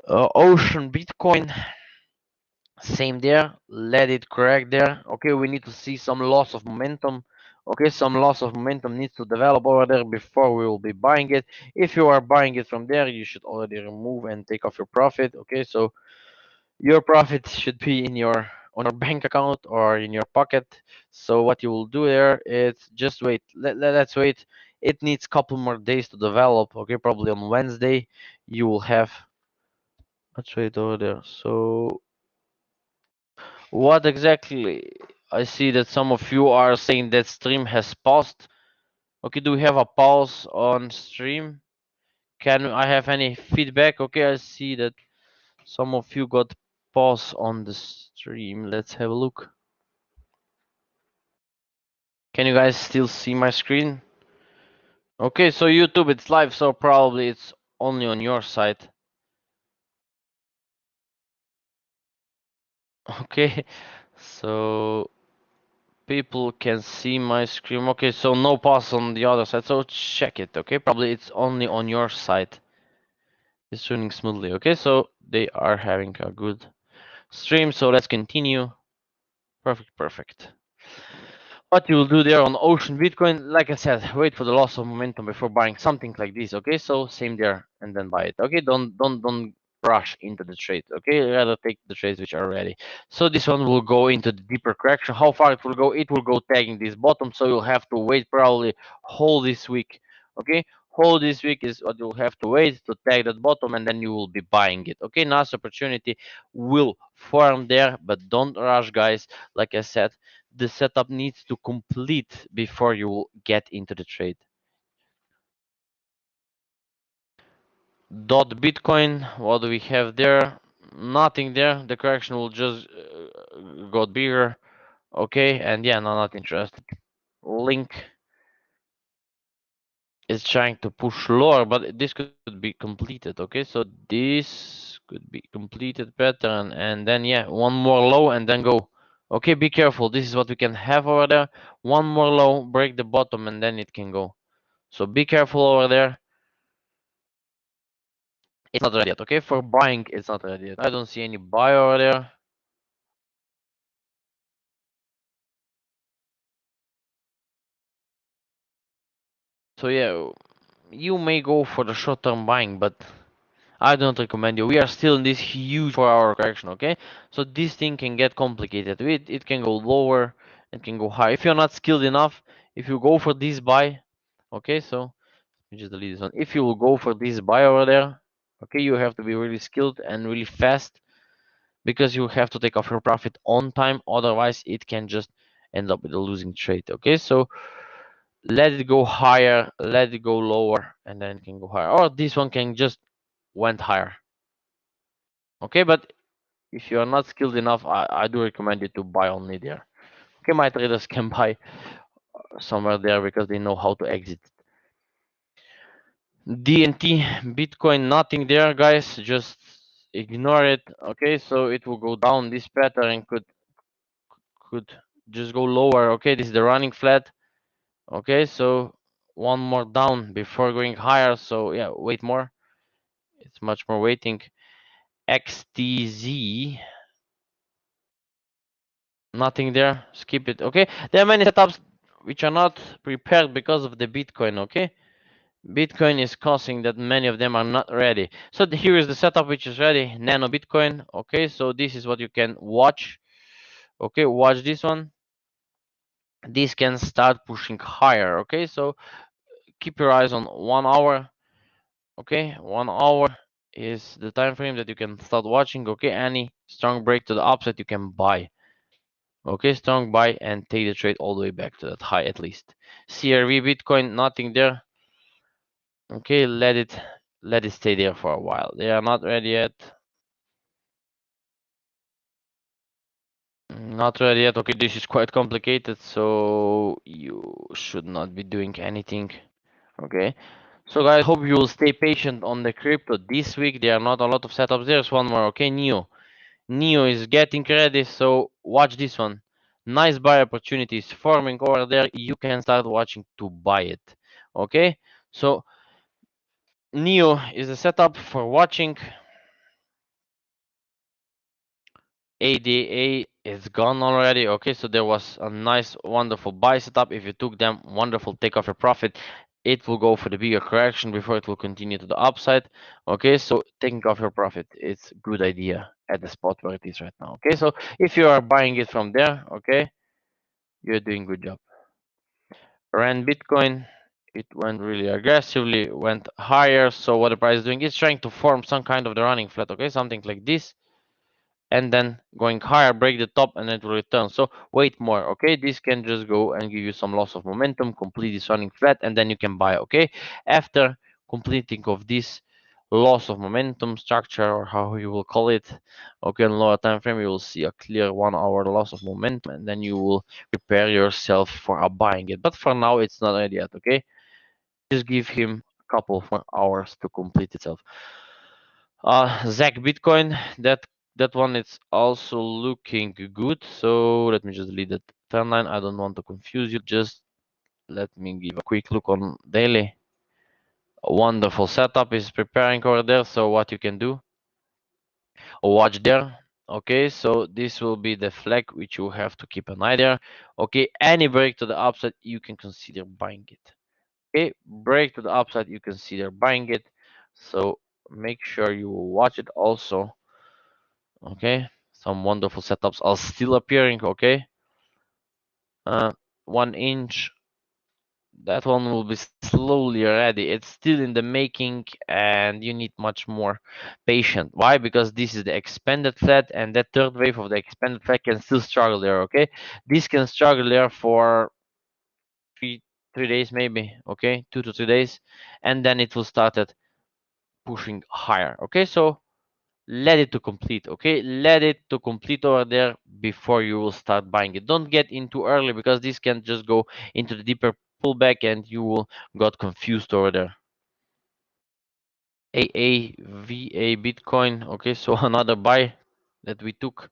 [SPEAKER 1] Ocean Bitcoin, same there, let it correct there. Okay, we need to see some loss of momentum. Okay, some loss of momentum needs to develop over there before we will be buying it. If you are buying it from there, you should already remove and take off your profit. Okay, so your profit should be in your on your bank account or in your pocket. So what you will do there is just wait. Let's wait. It needs couple more days to develop. Okay, probably on Wednesday you will have. Let's wait over there. So what exactly? I see that some of you are saying that stream has paused. Okay, do we have a pause on stream? Can I have any feedback? Okay, I see that some of you got pause on the stream. Let's have a look. Can you guys still see my screen? Okay, so YouTube it's live, so probably it's only on your side. Okay, so people can see my screen. Okay, so no pause on the other side, so check it. Okay, probably it's only on your side. It's running smoothly. Okay, so they are having a good stream, so let's continue. Perfect, perfect. What you will do there on Ocean Bitcoin, like I said, wait for the loss of momentum before buying something like this. Okay, so same there and then buy it. Okay, don't rush into the trade. Okay, rather take the trades which are ready. So this one will go into the deeper correction. How far it will go? It will go tagging this bottom, so you'll have to wait probably whole this week. Okay, whole this week is what you'll have to wait to tag that bottom, and then you will be buying it. Okay, nice opportunity will form there, but don't rush, guys. Like I said, the setup needs to complete before you will get into the trade. Dot Bitcoin, what do we have there? Nothing there. The correction will just got bigger. Okay, and yeah, no, not interested. Link is trying to push lower, but this could be completed. Okay, so this could be completed pattern, and then yeah, one more low and then go. Okay, be careful. This is what we can have over there. One more low, break the bottom, and then it can go. So be careful over there. It's not ready yet. Okay, for buying, it's not ready yet. I don't see any buy over there. So yeah, you may go for the short-term buying, but I don't recommend you. We are still in this huge 4-hour correction, okay? So this thing can get complicated. It can go lower, it can go higher. If you're not skilled enough, if you go for this buy, okay, so let me just delete this one. If you will go for this buy over there, okay, you have to be really skilled and really fast because you have to take off your profit on time. Otherwise, it can just end up with a losing trade, okay? So let it go higher, let it go lower, and then it can go higher. Or this one can just went higher. Okay, but if you are not skilled enough, I do recommend you to buy only there. Okay, my traders can buy somewhere there because they know how to exit. DNT, Bitcoin, nothing there, guys. Just ignore it. Okay, so it will go down. This pattern could just go lower. Okay, this is the running flat. Okay, so one more down before going higher. So yeah, wait more. It's much more waiting. XTZ, nothing there. Skip it. Okay, there are many setups which are not prepared because of the Bitcoin. Okay, Bitcoin is causing that many of them are not ready. So here is the setup which is ready. Nano Bitcoin. Okay, so this is what you can watch. Okay, watch this one. This can start pushing higher. Okay, so keep your eyes on 1 hour. Okay, 1 hour is the time frame that you can start watching. Okay, any strong break to the upside you can buy. Okay, strong buy and take the trade all the way back to that high at least. CRV Bitcoin, nothing there. Okay, let it stay there for a while. They are not ready yet. Not ready yet. Okay, this is quite complicated, so you should not be doing anything. Okay. So guys, hope you will stay patient on the crypto this week. There are not a lot of setups. There's one more. Okay, Neo. Neo is getting ready, so watch this one. Nice buy opportunities forming over there. You can start watching to buy it. Okay, so Neo is a setup for watching. ADA is gone already. Okay, so there was a nice, wonderful buy setup. If you took them, wonderful, take off your profit. It will go for the bigger correction before it will continue to the upside. Okay, so taking off your profit, it's a good idea at the spot where it is right now. Okay, so if you are buying it from there, okay, you're doing good job. Ran Bitcoin, it went really aggressively, went higher. So what the price is doing, it's trying to form some kind of the running flat. Okay, something like this, and then going higher, break the top, and it will return. So wait more. Okay, this can just go and give you some loss of momentum, complete this running flat, and then you can buy. Okay, after completing of this loss of momentum structure, or how you will call it, okay, on lower time frame, you will see a clear 1 hour loss of momentum, and then you will prepare yourself for a buying it. But for now, it's not ready yet. Okay, just give him a couple of more hours to complete itself. Zach Bitcoin, that one is also looking good. So let me just delete that trend line. I don't want to confuse you. Just let me give a quick look on daily. A wonderful setup is preparing over there. So what you can do, watch there. Okay, so this will be the flag which you have to keep an eye there. Okay, any break to the upside, you can consider buying it. Okay, break to the upside, you consider buying it. So make sure you watch it also. Okay, some wonderful setups are still appearing. Okay, uh 1 inch, That one will be slowly ready. It's still in the making, and you need much more patient. Why? Because this is the expanded flat, and that third wave of the expanded flat can still struggle there. Okay, this can struggle there for three 3 days maybe. Okay, 2 to 3 days, and then it will start at pushing higher. Okay, so let it to complete. Okay, let it to complete over there before you will start buying it. Don't get in too early, because this can just go into the deeper pullback and you will got confused over there. AAVA Bitcoin. Okay, so another buy that we took,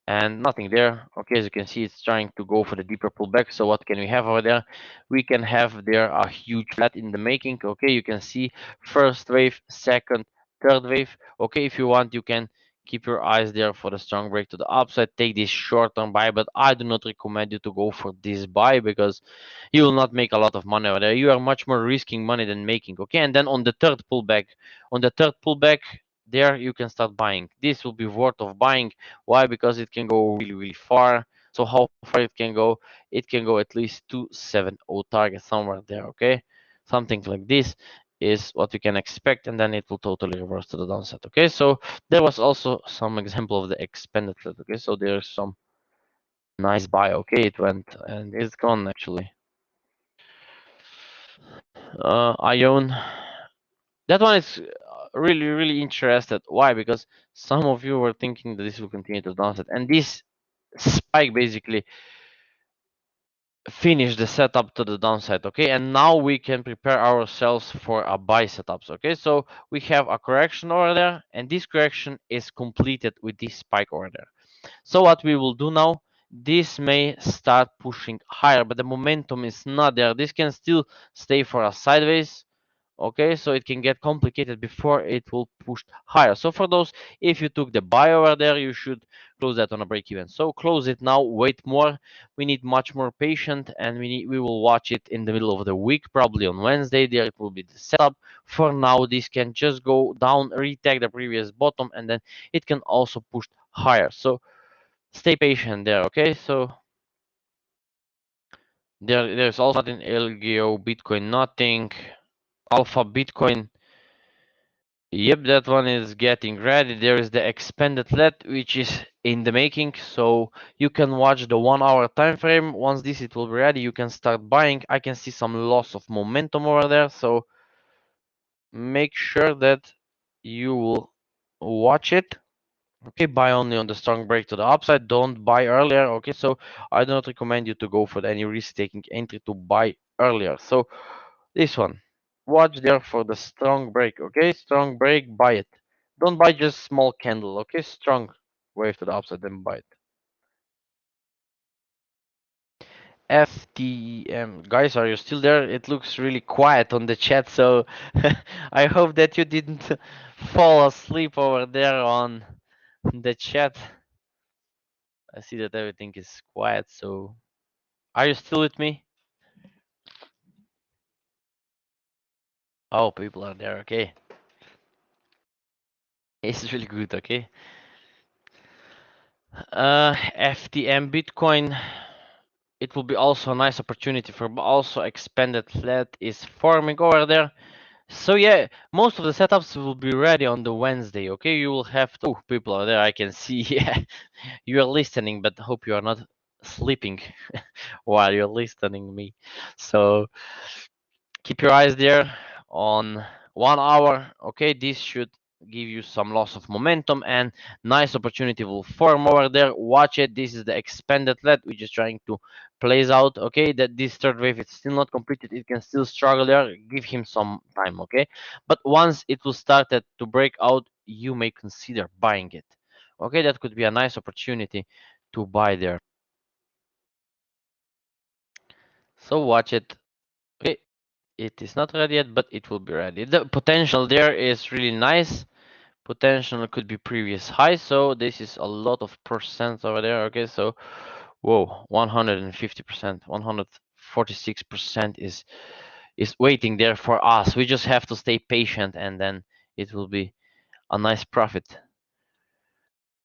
[SPEAKER 1] and nothing there. Okay, as you can see, it's trying to go for the deeper pullback. So what can we have over there? We can have there a huge flat in the making. Okay, you can see first wave, second, third wave. Okay, if you want, you can keep your eyes there for the strong break to the upside. Take this short term buy, but I do not recommend you to go for this buy, because you will not make a lot of money over there. You are much more risking money than making. Okay, and then on the third pullback, there you can start buying. This will be worth of buying. Why? Because it can go really, really far. So how far it can go? It can go at least 270 target, somewhere there. Okay, something like this is what we can expect, and then it will totally reverse to the downside. Okay, so there was also some example of the expanded flat. Okay, so there's some nice buy. Okay, it went and it's gone actually. Ion, that one is really, really interested. Why? Because some of you were thinking that this will continue to downside, and this spike basically finish the setup to the downside. Okay, and now we can prepare ourselves for a buy setups. Okay, so we have a correction over there, and this correction is completed with this spike over there. So what we will do now, this may start pushing higher, but the momentum is not there. This can still stay for a sideways. Okay, so it can get complicated before it will push higher. So for those, if you took the buy over there, you should close that on a break even. So close it now, wait more. We need much more patient, and we will watch it in the middle of the week, probably on Wednesday. There it will be the setup. For now, this can just go down, retake the previous bottom, and then it can also push higher. So stay patient there. Okay, so there's also nothing. LGO Bitcoin, nothing. Alpha Bitcoin. Yep, that one is getting ready. There is the expanded LED, which is in the making, so you can watch the 1 hour time frame. Once this it will be ready, you can start buying. I can see some loss of momentum over there, so make sure that you will watch it. Okay, buy only on the strong break to the upside. Don't buy earlier. Okay, so I do not recommend you to go for any risk-taking entry to buy earlier. So this one, watch there for the strong break. Okay, strong break, buy it. Don't buy just small candle. Okay, strong wave to the upside, then buy it. FTEM, guys, are you still there? It looks really quiet on the chat, so I hope that you didn't fall asleep over there on the chat. I see that everything is quiet, so are you still with me? Oh, people are there, okay. It's really good, okay. FTM Bitcoin, it will be also a nice opportunity for also expanded flat is forming over there. So yeah, most of the setups will be ready on the Wednesday, okay. You will have two people are there, I can see. Yeah, you are listening, but hope you are not sleeping while you're listening me. So keep your eyes there on 1 hour. Okay, this should give you some loss of momentum, and nice opportunity will form over there. Watch it. This is the expanded LED, which is trying to plays out. Okay, that this third wave is still not completed. It can still struggle there. Give him some time. Okay, but once it will start to break out, you may consider buying it. Okay, that could be a nice opportunity to buy there. So watch it. Okay, it is not ready yet, but it will be ready. The potential there is really nice. Potential could be previous high, so this is a lot of percent over there. Okay, so whoa, 150%, 146% is waiting there for us. We just have to stay patient, and then it will be a nice profit.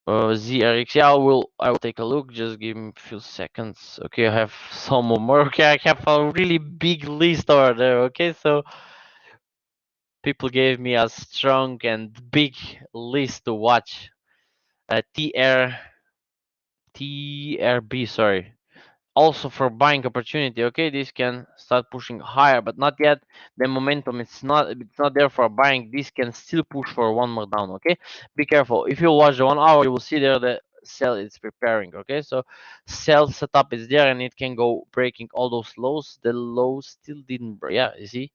[SPEAKER 1] ZRX. Yeah, I will take a look. Just give me a few seconds. Okay, I have some more. Okay, I have a really big list over there. Okay, so people gave me a strong and big list to watch. TRB, sorry. Also for buying opportunity. Okay, this can start pushing higher, but not yet. The momentum it's not there for buying. This can still push for one more down. Okay, be careful. If you watch the 1 hour, you will see there the sell is preparing. Okay, so sell setup is there and it can go breaking all those lows. The lows still didn't yeah, you see,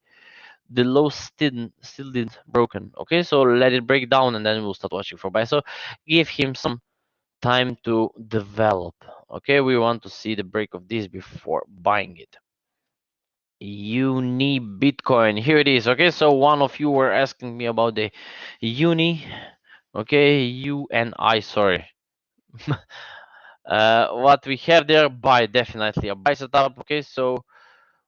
[SPEAKER 1] the low still didn't broken. Okay, so let it break down and then we'll start watching for buy. So give him some time to develop. Okay, we want to see the break of this before buying it. Uni Bitcoin, here it is. Okay, so one of you were asking me about the Uni. Okay, UNI, sorry. What we have there, buy, definitely a buy setup. Okay, so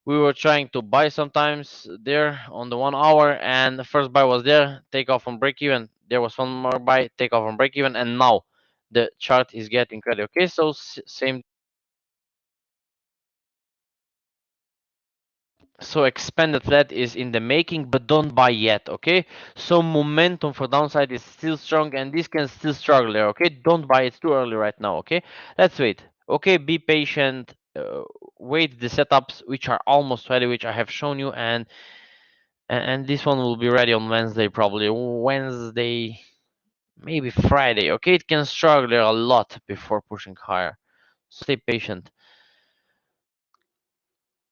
[SPEAKER 1] we were trying to buy sometimes there on the 1 hour, and the first buy was there, take off on break even. There was one more buy, take off on break even, and now the chart is getting ready. Okay, so same. So expanded flat is in the making, but don't buy yet. Okay, so momentum for downside is still strong, and this can still struggle there. Okay, don't buy, it's too early right now. Okay, let's wait. Okay, be patient. Wait the setups which are almost ready, which I have shown you, and this one will be ready on Wednesday, probably Wednesday, maybe Friday. Okay, it can struggle there a lot before pushing higher. Stay patient.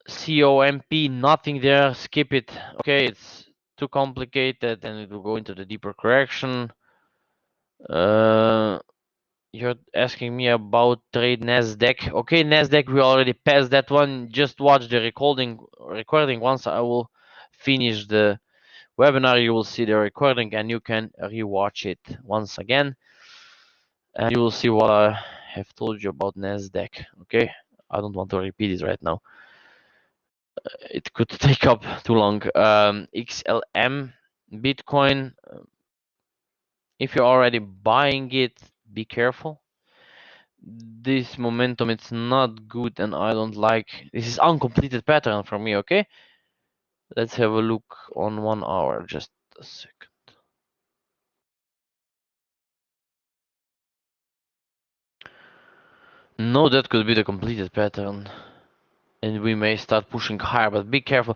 [SPEAKER 1] COMP, nothing there. Skip it. Okay, it's too complicated, and it will go into the deeper correction. Uh, you're asking me about trade Nasdaq. Okay, Nasdaq, we already passed that one. Just watch the recording. Once I will finish the webinar, you will see the recording and you can rewatch it once again, and you will see what I have told you about Nasdaq. Okay, I don't want to repeat it right now. It could take up too long. XLM Bitcoin. If you're already buying it, be careful. This momentum, it's not good, and I don't like. This is uncompleted pattern for me. Okay, let's have a look on 1 hour. Just a second. No, that could be the completed pattern, and we may start pushing higher. But be careful.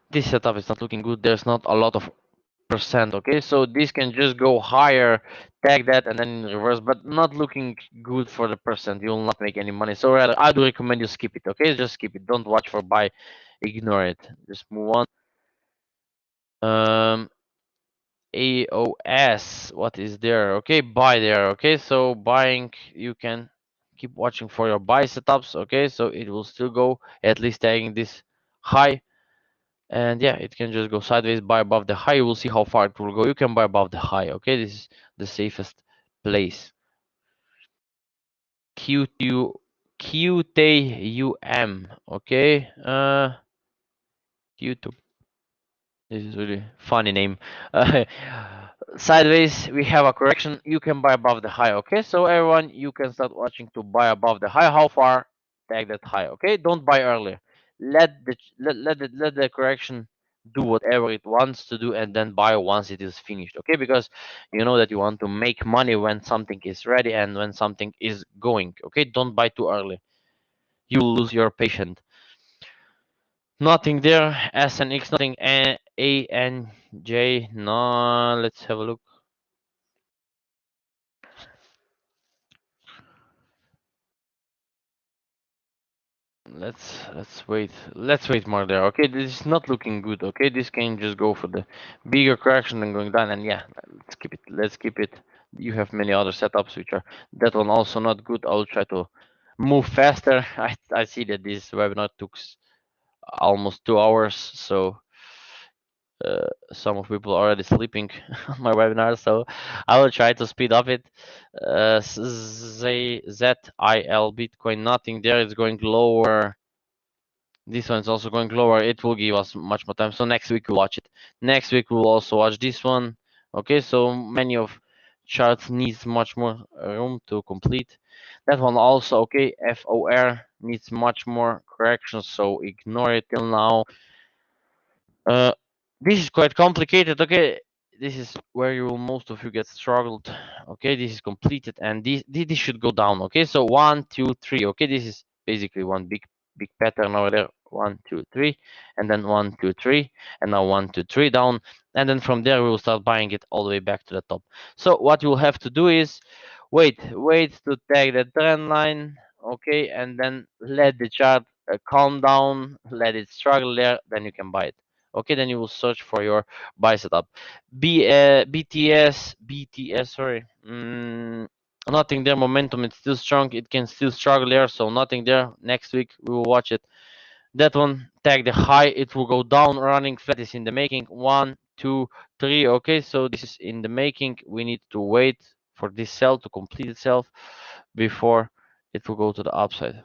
[SPEAKER 1] This setup is not looking good. There's not a lot of percent. Okay, so this can just go higher, tag that, and then in reverse, but not looking good for the percent. You will not make any money. So rather, I do recommend you skip it. Okay, just skip it. Don't watch for buy. Ignore it. Just move on. AOS, what is there? Okay, buy there. Okay, so buying, you can keep watching for your buy setups. Okay, so it will still go at least tagging this high. And yeah, it can just go sideways, buy above the high. You will see how far it will go. You can buy above the high. Okay, this is the safest place. QTUM. Okay, Q2. This is really funny name. Uh, Sideways, we have a correction. You can buy above the high. Okay, so everyone, you can start watching to buy above the high. How far? Tag that high. Okay, don't buy earlier. Let the correction do whatever it wants to do, and then buy once it is finished. Okay, because you know that you want to make money when something is ready and when something is going. Okay, don't buy too early. You will lose your patience. Nothing there. SNX, nothing. ANJ, no. Let's have a look. Let's wait. Let's wait more there. Okay, this is not looking good. Okay, this can just go for the bigger correction and going down. And yeah, let's keep it. Let's keep it. You have many other setups which are that one also not good. I'll try to move faster. I see that this webinar took almost 2 hours, so some of people are already sleeping on my webinar, so I will try to speed up it. ZIL Bitcoin, nothing there. It's going lower. This one is also going lower. It will give us much more time. So next week we'll watch it. Next week we'll also watch this one. Okay, so many of charts needs much more room to complete. That one also, okay, FOR needs much more correction, so ignore it till now. Uh, this is quite complicated. Okay, this is where you will most of you get struggled. Okay, this is completed, and this should go down. Okay, so 1, 2, 3. Okay, this is basically one big pattern over there. 1, 2, 3, and then 1, 2, 3, and now 1, 2, 3 down, and then from there we will start buying it all the way back to the top. So what you will have to do is wait to take the trend line. Okay, and then let the chart calm down, let it struggle there, then you can buy it. Okay, then you will search for your buy setup. BTS, sorry. Nothing there. Momentum, it's still strong. It can still struggle there, so nothing there. Next week we will watch it. That one, tag the high. It will go down. Running flat is in the making. 1, 2, 3. Okay, so this is in the making. We need to wait for this sell to complete itself before it will go to the upside.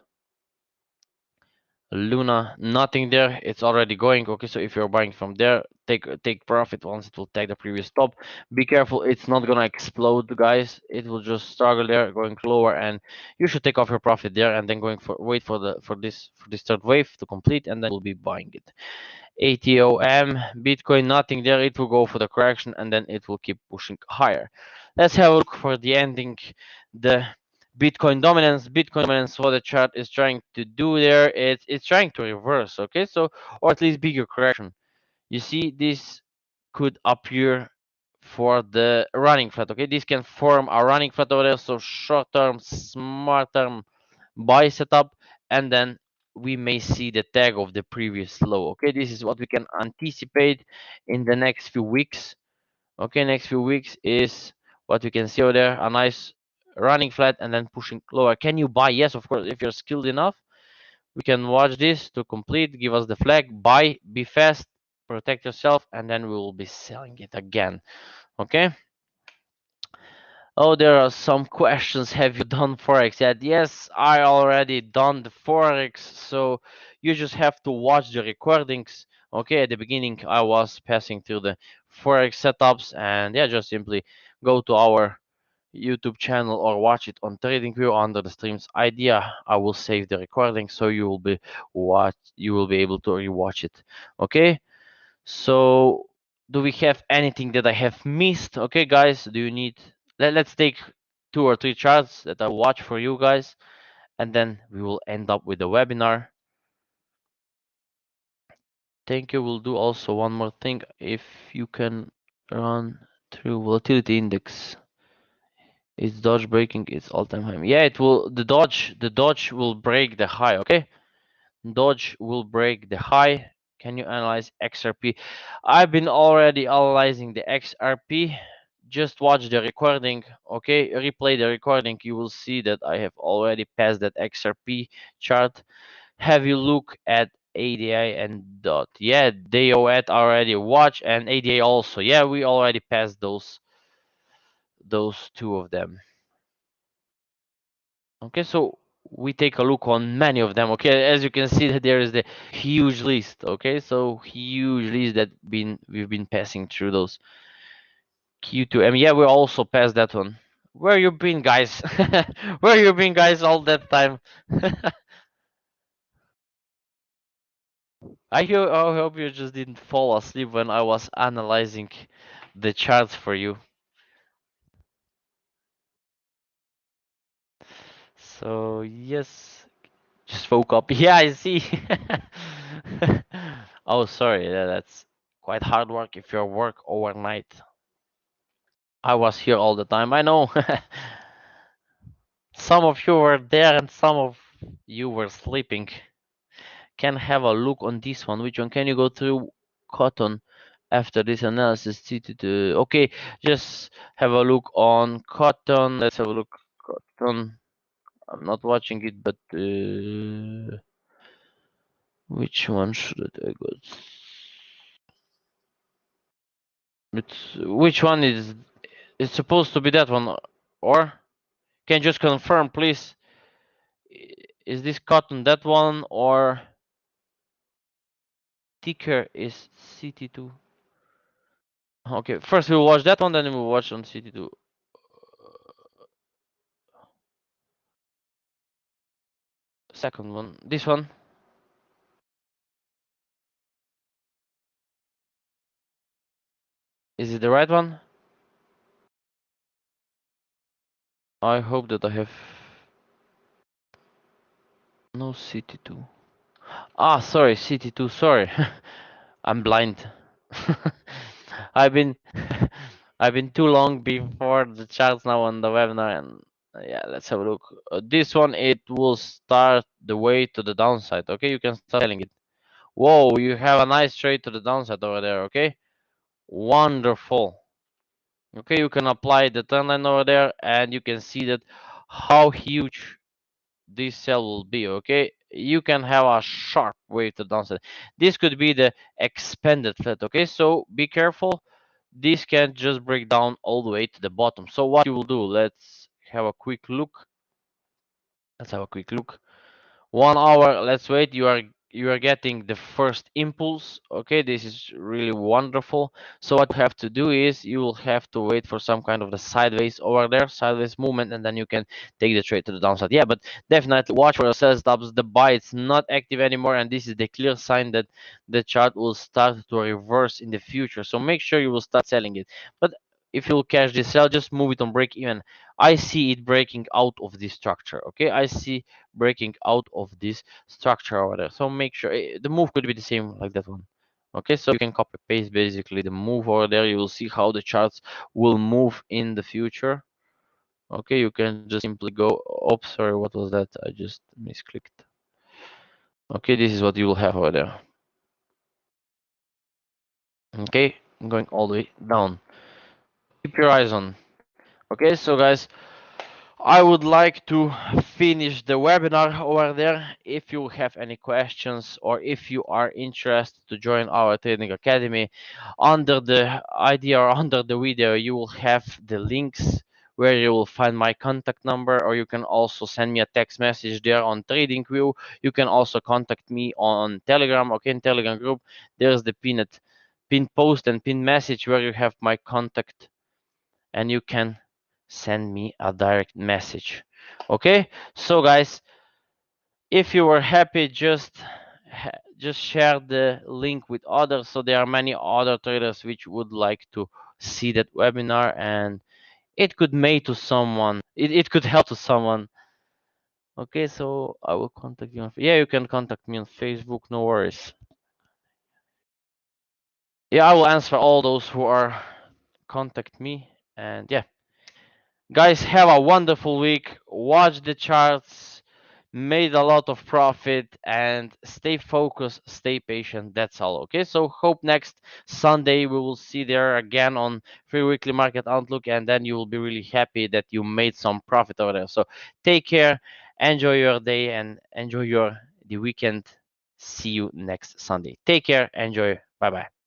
[SPEAKER 1] Luna, nothing there. It's already going. Okay, so if you're buying from there, take profit once it will take the previous top. Be careful, it's not gonna explode, guys. It will just struggle there, going lower, and you should take off your profit there, and then wait for this third wave to complete, and then we'll be buying it. ATOM, Bitcoin, nothing there. It will go for the correction, and then it will keep pushing higher. Let's have a look for the ending. The Bitcoin dominance. Bitcoin dominance, what the chart is trying to do there, it's trying to reverse. Okay, so, or at least bigger correction. You see, this could appear for the running flat. Okay, this can form a running flat over there. So short term, smart term buy setup, and then we may see the tag of the previous low. Okay, this is what we can anticipate in the next few weeks. Okay, next few weeks is what we can see over there, a nice running flat and then pushing lower. Can you buy? Yes, of course, if you're skilled enough. We can watch this to complete, give us the flag, buy, be fast, protect yourself, and then we will be selling it again. Okay. Oh, there are some questions. Have you done Forex yet? Yes, I already done the Forex. So you just have to watch the recordings. Okay, at the beginning I was passing through the Forex setups, and yeah, just simply go to our YouTube channel or watch it on TradingView under the stream's idea. I will save the recording so you will be able to rewatch it. Okay? So do we have anything that I have missed? Okay, guys, do you need let's take 2 or 3 charts that I watch for you guys, and then we will end up with the webinar. Thank you. We'll do also one more thing. If you can run through volatility index. It's DOGE breaking its all-time high. Yeah, it will. The DOGE will break the high. Okay, DOGE will break the high. Can you analyze XRP? I've been already analyzing the XRP. Just watch the recording. Okay, replay the recording. You will see that I have already passed that XRP chart. Have you look at ADI and DOT? Yeah, DOT already watch and ADA also. Yeah, we already passed those two of them. Okay, so we take a look on many of them. Okay, as you can see that there is the huge list. Okay, so huge list that we've been passing through those Q2M. Yeah, we also passed that one. Where you been, guys? Where you been, guys, all that time? I hope you just didn't fall asleep when I was analyzing the charts for you. So yes, just woke up. Yeah, I see. Oh, sorry. That's quite hard work if you work overnight. I was here all the time. I know. Some of you were there and some of you were sleeping. Can have a look on this one. Which one? Can you go through cotton after this analysis? Okay, just have a look on cotton. Let's have a look. Cotton. I'm not watching it, but which one should I go? Which one is? It's supposed to be that one, or can you just confirm, please? Is this cotton that one, or ticker is CT2? Okay, first we'll watch that one, then we'll watch on CT2. second one. This one. Is it the right one? I hope that I have no CT2. Ah, sorry, CT2. Sorry, I'm blind. I've been I've been too long before the charts now on the webinar, and yeah, let's have a look. This one, it will start the way to the downside. Okay, you can start selling it. Whoa, you have a nice trade to the downside over there. Okay, wonderful. Okay, you can apply the trend line over there, and you can see that how huge this sell will be. Okay, you can have a sharp wave to the downside. This could be the expanded flat. Okay, so be careful. This can just break down all the way to the bottom. So what you will do, let's have a quick look. Let's have a quick look. 1 hour, let's wait. You are getting the first impulse. Okay, this is really wonderful. So what you have to do is you will have to wait for some kind of the sideways over there, sideways movement, and then you can take the trade to the downside. Yeah, but definitely watch for the sell stops. The buy it's not active anymore, and this is the clear sign that the chart will start to reverse in the future. So make sure you will start selling it. But if you'll catch this sell, just move it on break even. I see it breaking out of this structure. Okay, I see breaking out of this structure over there. So make sure the move could be the same like that one. Okay, so you can copy paste basically the move over there. You will see how the charts will move in the future. Okay, you can just simply go. Oops, sorry, what was that? I just misclicked. Okay, this is what you will have over there. Okay, I'm going all the way down. Keep your eyes on. Okay, so guys, I would like to finish the webinar over there. If you have any questions or if you are interested to join our trading academy, under the idea or under the video, you will have the links where you will find my contact number, or you can also send me a text message there on TradingView. You can also contact me on Telegram. Okay, in Telegram group, there's the pinned post and pinned message where you have my contact, and you can send me a direct message. Okay, so guys, if you were happy, just share the link with others, so there are many other traders which would like to see that webinar, and it could make to someone, it could help to someone. Okay, so I will contact you on, yeah, you can contact me on Facebook, no worries. Yeah, I will answer all those who are contact me, and yeah, guys, have a wonderful week. Watch the charts, made a lot of profit, and stay focused, stay patient. That's all. Okay, so hope next Sunday we will see there again on Free Weekly Market Outlook, and then you will be really happy that you made some profit over there. So take care, enjoy your day, and enjoy the weekend. See you next Sunday. Take care, enjoy. Bye bye.